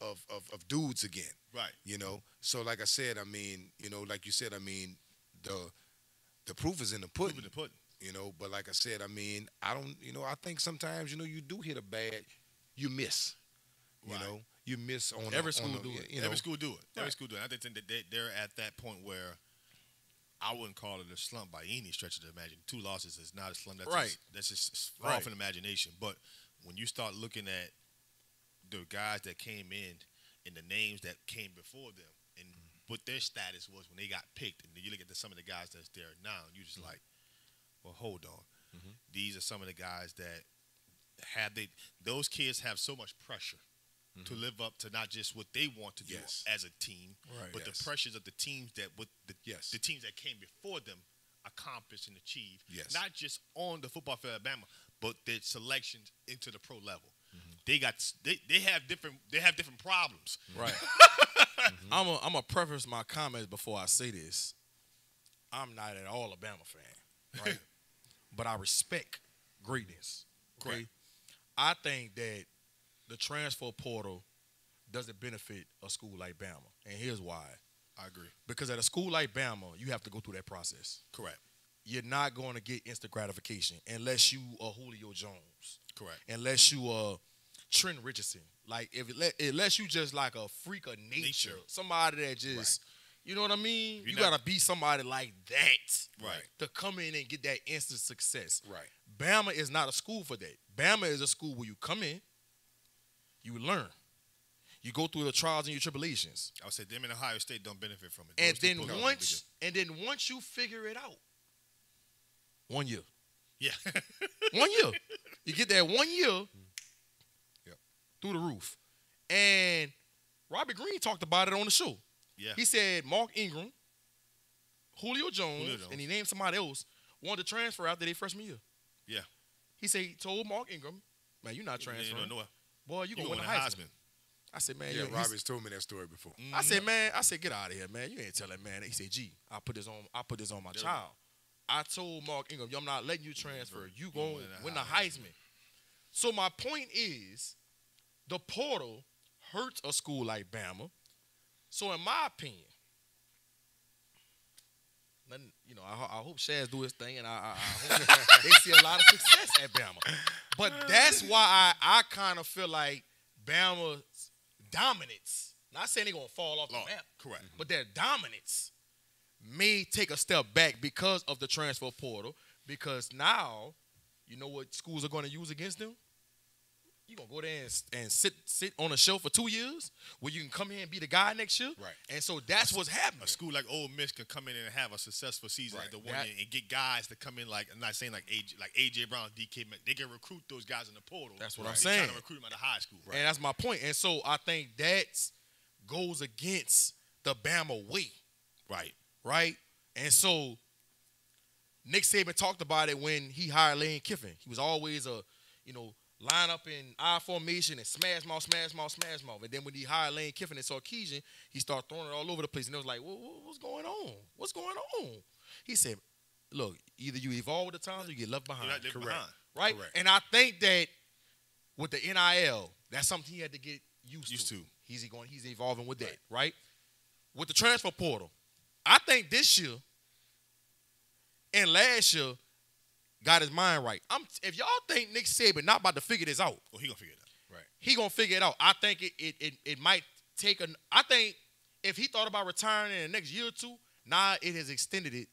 of dudes again. Right. So like I said, I mean, like you said, I mean, the proof is in the pudding. Proof in the pudding. But like I said, I mean, I think sometimes, you do hit a bad, you miss. Right. You miss on every school do it. Every school do it. Right. Every school do it. I think that they're at that point where I wouldn't call it a slump by any stretch of the imagination. 2 losses is not a slump. That's just far from imagination. But when you start looking at the guys that came in and the names that came before them and what their status was when they got picked, and then you look at some of the guys that's there now, and you're just like, well, hold on. These are some of the guys that those kids have so much pressure to live up to not just what they want to do as a team, but the pressures of the teams that the teams that came before them accomplished and achieved. Yes. Not just on the football field at Bama, but their selections into the pro level. They have different problems. Right. I'm a preface my comments before I say this. I'm not at all a Bama fan, right? But I respect greatness. Okay. Correct. I think that the transfer portal doesn't benefit a school like Bama, and here's why. I agree. Because at a school like Bama, you have to go through that process. Correct. You're not going to get instant gratification unless you are Julio Jones. Correct. Unless you are Trent Richardson. Like unless you just like a freak of nature. Somebody that just, you know what I mean? You got to be somebody like that. Right. To come in and get that instant success. Right. Bama is not a school for that. Bama is a school where you come in, you learn. You go through the trials and your tribulations. I would say them in Ohio State don't benefit from it. And then once you figure it out, 1 year. Yeah. 1 year. You get that 1 year through the roof. And Robbie Green talked about it on the show. Yeah. He said Mark Ingram, Julio Jones, and he named somebody else, wanted to transfer after their freshman year. Yeah. He said he told Mark Ingram, man, you're not transferring. No. Boy, you going to win the Heisman. I said, man. Yeah, Robbie's told me that story before. I said, get out of here, man. You ain't telling, man. He said, G, I put this on my child. I told Mark Ingram, I'm not letting you transfer. You going to win the Heisman. So my point is, the portal hurts a school like Bama. So in my opinion, I hope Shaz do his thing, and I hope they see a lot of success at Bama. But that's why I kind of feel like Bama's dominance, not saying they're going to fall off the map, correct, but their dominance may take a step back because of the transfer portal, because now, you know what schools are going to use against them? You're going to go there and sit on a shelf for 2 years where you can come here and be the guy next year. Right. And so that's what's happening. A school like Ole Miss can come in and have a successful season like the one year and get guys to come in like, I'm not saying like AJ Brown, DK, they can recruit those guys in the portal. That's what I'm saying. Trying to recruit them out of high school. Right. And that's my point. And so I think that goes against the Bama way. Right? And so Nick Saban talked about it when he hired Lane Kiffin. He was always line up in I formation and smash mouth. And then when he hired Lane Kiffin and Sarkisian, he started throwing it all over the place. And it was like, what's going on? What's going on? He said, look, either you evolve with the times or you get left behind. Correct. Right? Correct. And I think that with the NIL, that's something he had to get used to. He's evolving with that, right? With the transfer portal, I think this year and last year, got his mind right. If y'all think Nick Saban not about to figure this out, he gonna figure it out. Right. He gonna figure it out. I think it might take I think if he thought about retiring in the next year or two, it has extended it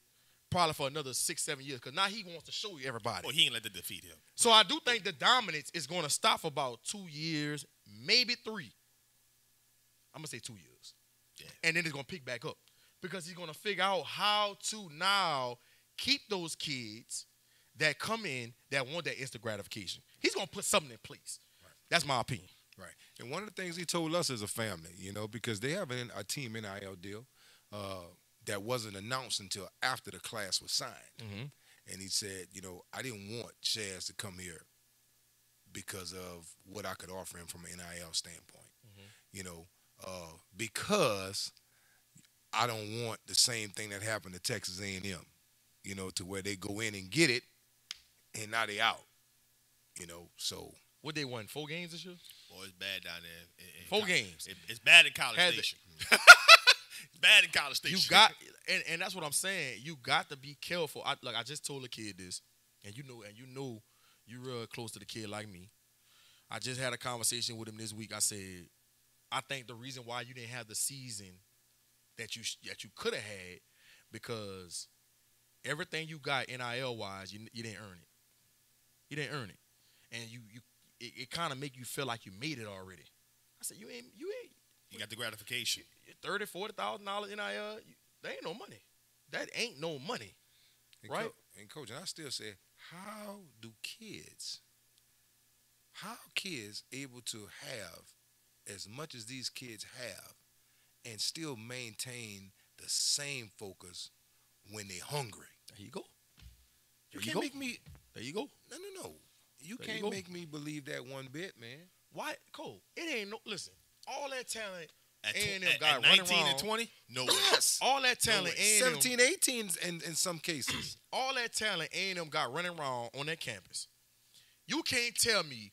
probably for another 6-7 years, because now he wants to show you everybody. Well, he ain't let that defeat him. So I do think the dominance is going to stop for about 2 years, maybe 3. I'm going to say 2 years. Yeah. And then it's going to pick back up because he's going to figure out how to now keep those kids that come in that want that instant gratification. He's going to put something in place. Right. That's my opinion. Right. And one of the things he told us as a family, because they have a team NIL deal that wasn't announced until after the class was signed. Mm-hmm. And he said, I didn't want Shazz to come here because of what I could offer him from an NIL standpoint. Mm-hmm. Because I don't want the same thing that happened to Texas A&M, to where they go in and get it, and now they out. So. What they won, 4 games this year? Boy, it's bad down there. 4 games. It's bad in College Station. It's bad in College Station. You got, and that's what I'm saying. You got to be careful. I just told a kid this, and you know, you're real close to the kid like me. I just had a conversation with him this week. I said, I think the reason why you didn't have the season that you could have had, because everything you got NIL wise, you didn't earn it. You didn't earn it, and it kind of make you feel like you made it already. I said, you ain't. You got the gratification. $30,000, $40,000 NIL, that ain't no money. That ain't no money, right? And Coach, and I still say, how kids able to have as much as these kids have and still maintain the same focus when they hungry? There you go. You can't make me. There you go. No. You can't make me believe that one bit, man. Why, Cole? It ain't no. Listen, all that talent. At A&M got 19 and 20? No way. Yes. All that talent. No 17, 18 in some cases. All that talent A&M got running around on that campus. You can't tell me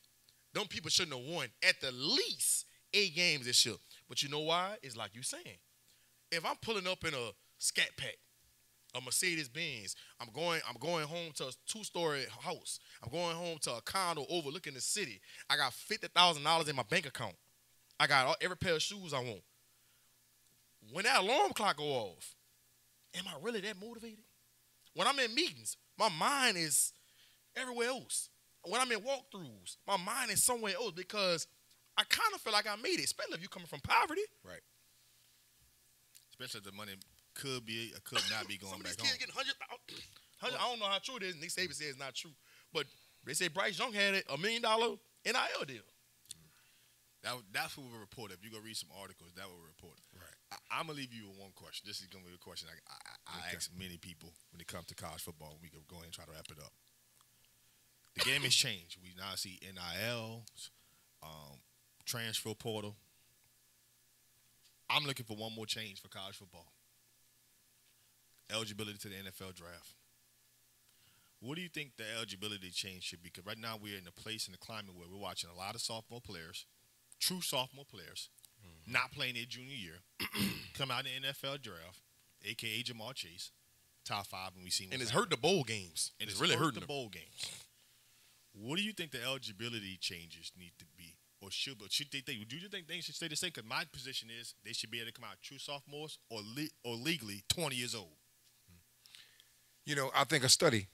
them people shouldn't have won at the least 8 games this year. But you know why? It's like you saying. If I'm pulling up in a Scat Pack, a Mercedes Benz, I'm going home to a 2-story house. I'm going home to a condo overlooking the city. I got $50,000 in my bank account. I got every pair of shoes I want. When that alarm clock go off, am I really that motivated? When I'm in meetings, my mind is everywhere else. When I'm in walkthroughs, my mind is somewhere else because I kind of feel like I made it, especially if you're coming from poverty. Right. Especially if the money could be or could not be going Some of back these kids home. getting I don't know how true it is. Nick Saban says it's not true. But they say Bryce Young had $1 million NIL deal. That's what we reported. If you go read some articles, that will report. Right. I'm gonna leave you with one question. This is gonna be a question I ask many people when it comes to college football. We can go ahead and try to wrap it up. The game has changed. We now see NIL, transfer portal. I'm looking for one more change for college football. Eligibility to the NFL draft. What do you think the eligibility change should be? Because right now we're in a place in the climate where we're watching a lot of sophomore players, true sophomore players, not playing their junior year, come out in the NFL draft, a.k.a. Jamar Chase, top 5, and we've seen. And it's hurt the bowl games. And it's really hurting the bowl games. What do you think the eligibility changes need to be, or should they? Do you think they should stay the same? Because my position is they should be able to come out true sophomores or legally 20 years old. I think a study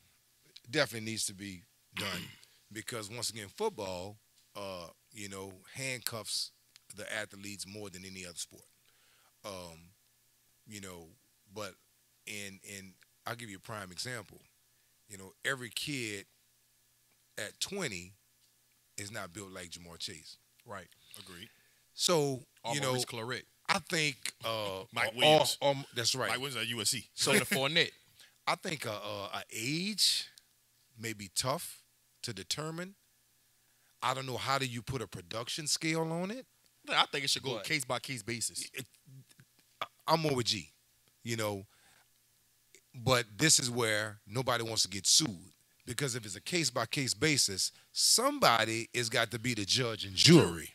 definitely needs to be done because once again, football, handcuffs the athletes more than any other sport. But I'll give you a prime example. Every kid at 20 is not built like Jamar Chase. Right. Agreed. So, Maurice Claret. I think Mike Williams. That's right. Mike Williams at USC. So the Fournette. I think a age may be tough to determine. I don't know, how do you put a production scale on it? I think it should go case by case basis. I'm more with G, but this is where nobody wants to get sued because if it's a case by case basis, somebody has got to be the judge and jury,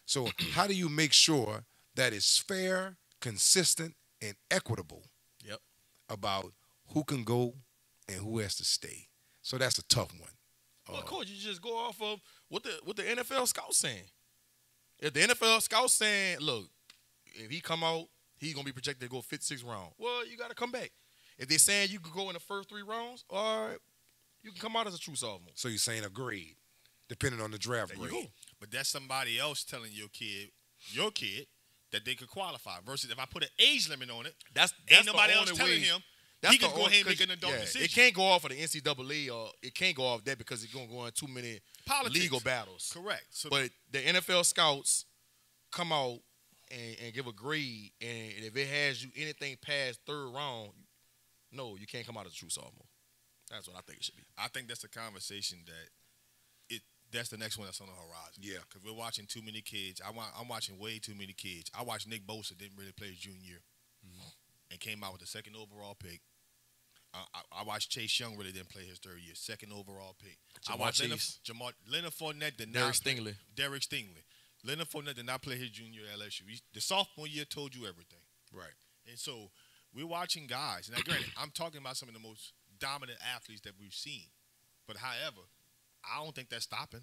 So how do you make sure that it's fair, consistent, and equitable? Yep. About who can go and who has to stay. So that's a tough one. Well, Coach, you just go off of what the NFL scouts saying. If the NFL scouts saying, look, if he come out, he's going to be projected to go 5th, 6th round. Well, you got to come back. If they're saying you could go in the first 3 rounds, or you can come out as a true sophomore. So you're saying a grade, depending on the draft There grade. you go. But that's somebody else telling your kid, that they could qualify. Versus if I put an age limit on it, ain't nobody else telling him he can go ahead and make an adult decision. It can't go off of the NCAA, or it can't go off that because it's going to go in too many legal battles. Correct. So but the NFL scouts come out and give a grade, and if it has you anything past 3rd round, no, you can't come out as a true sophomore. That's what I think it should be. I think that's a conversation that's the next one that's on the horizon. Yeah. Because we're watching too many kids. I'm watching way too many kids. I watched Nick Bosa didn't really play his junior year and came out with the 2nd overall pick. I watched Chase Young really didn't play his 3rd year, 2nd overall pick. I watched Leonard Fournette did not play. Derek Stingley. Leonard Fournette did not play his junior year at LSU. The sophomore year told you everything. Right. And so we're watching guys. Now, granted, I'm talking about some of the most dominant athletes that we've seen. But, however, I don't think that's stopping.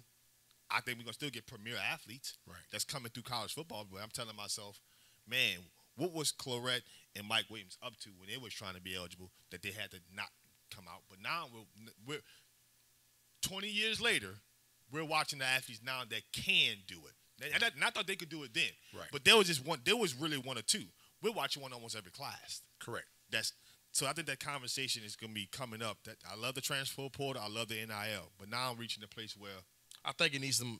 I think we're going to still get premier athletes that's coming through college football. But I'm telling myself, man, what was Clarett and Mike Williams up to when they was trying to be eligible that they had to not come out? But now we're 20 years later, we're watching the athletes now that can do it. And I thought they could do it then. Right. But there was really 1 or 2. We're watching one almost every class. Correct. So I think that conversation is going to be coming up. That I love the transfer portal. I love the NIL. But now I'm reaching a place where I think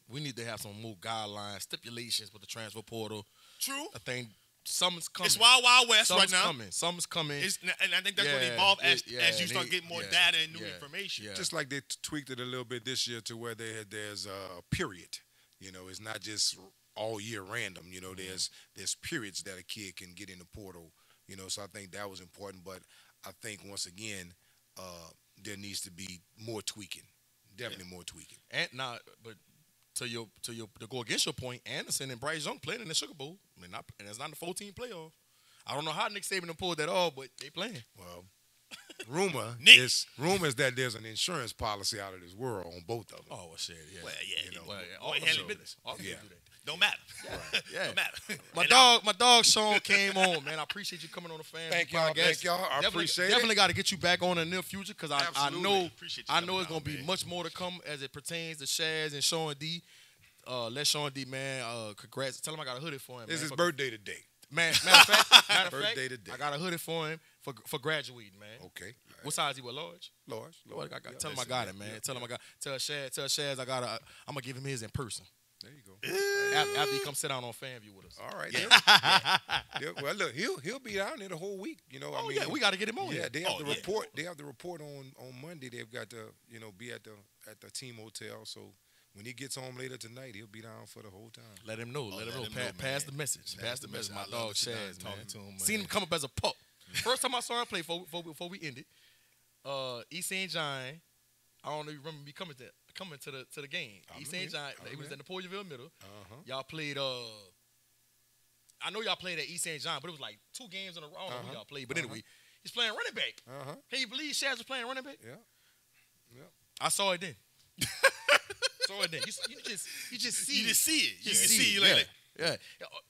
we need to have some more guidelines, stipulations with the transfer portal. True. I think something's coming. It's Wild Wild West right now. Something's coming. And I think that's going to evolve as you start getting more data and new information. Yeah. Just like they tweaked it a little bit this year to where there's a period. You know, it's not just all year random. You know, there's periods that a kid can get in the portal. You know, so I think that was important. But I think once again, there needs to be more tweaking. Definitely more tweaking. And now, but to go against your point, Anderson and Bryce Young playing in the Sugar Bowl. I mean, and it's not the 14 playoff. I don't know how Nick Saban pulled that off, but they playing. Well, rumor is that there's an insurance policy out of this world on both of them. Oh, well, shit, yeah. Well, yeah, you know, all handling business. Yeah. Don't matter. Yeah. Don't matter. My dog Shawn came on, man. I appreciate you coming on the Fanview Thank y'all. podcast. Thank y'all. I appreciate it. Definitely got to get you back on in the near future because I know it's going to be man. much more to come as it pertains to Shazz and Shawn D. Let Shawn D, man, congrats. Tell him I got a hoodie for him. It's his birthday today. Man, matter of fact, Birthday today. I got a hoodie for him for graduating, man. Okay. What size he was? Large? Large. Tell him I got it, man. Tell him I got. Tell Shaz I'm gonna give him his in person. There you go. After he come sit down on Fanview with us. All right. Yeah. Well, look, he'll be down there the whole week. You know, I mean, we got to get him on. Yeah, they have the report. They have the report on Monday. They've got to be at the team hotel. So when he gets home later tonight, he'll be down for the whole time. Let him know. Let him know. Pass the message. Pass the message. My dog Shaz, talking to him. Seen him come up as a pup. First time I saw him play before we ended. East St. John. I don't know if you remember me coming to the game. East St. John. It was in the Napoleonville Middle. Y'all played. I know y'all played at East St. John, but it was like 2 games in a row. I don't know who y'all played, but anyway, he's playing running back. Can you believe Shaz was playing running back? Yeah. I saw it then. You just see it. You see it. Like yeah.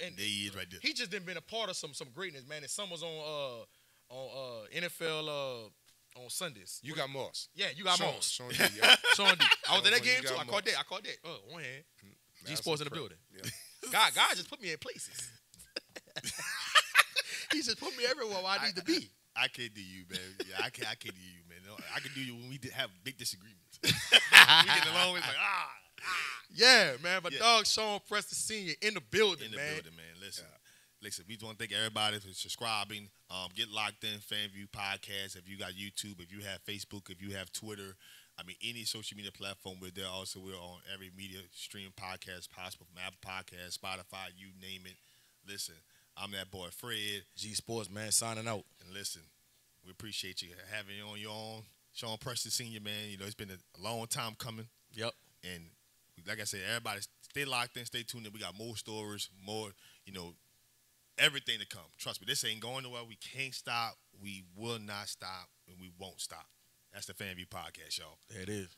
And there he is right there. He just been a part of some greatness, man. And some was on NFL on Sundays. You got Moss. Yeah, you got Moss. Shawn D. Yeah. Shawn D. I was at that You game got too. I caught Moss. that. Oh, one hand. G That's Sportz in the incredible. building. Yeah. God just put me in places. He just put me everywhere where I need to be. I can't do you, man. Yeah, I can't do you, man. No, I can do you when we have big disagreements. We get along. It's like Yeah, man. But dog Shawn Preston Sr. in the building, man. Listen, we just want to thank everybody for subscribing. Get locked in, Fanview Podcast. If you got YouTube, if you have Facebook, if you have Twitter, I mean, any social media platform, we're there. Also, we're on every media stream podcast possible, from Apple Podcasts, Spotify, you name it. Listen, I'm that boy Fred. G Sportz, man, signing out. And listen, we appreciate you having you on your own. Shawn Preston Sr., man, you know, it's been a long time coming. Yep. And like I said, everybody stay locked in, stay tuned in. We got more stories, more, everything to come. Trust me, this ain't going nowhere. We can't stop. We will not stop, and we won't stop. That's the Fanview Podcast, y'all. There it is.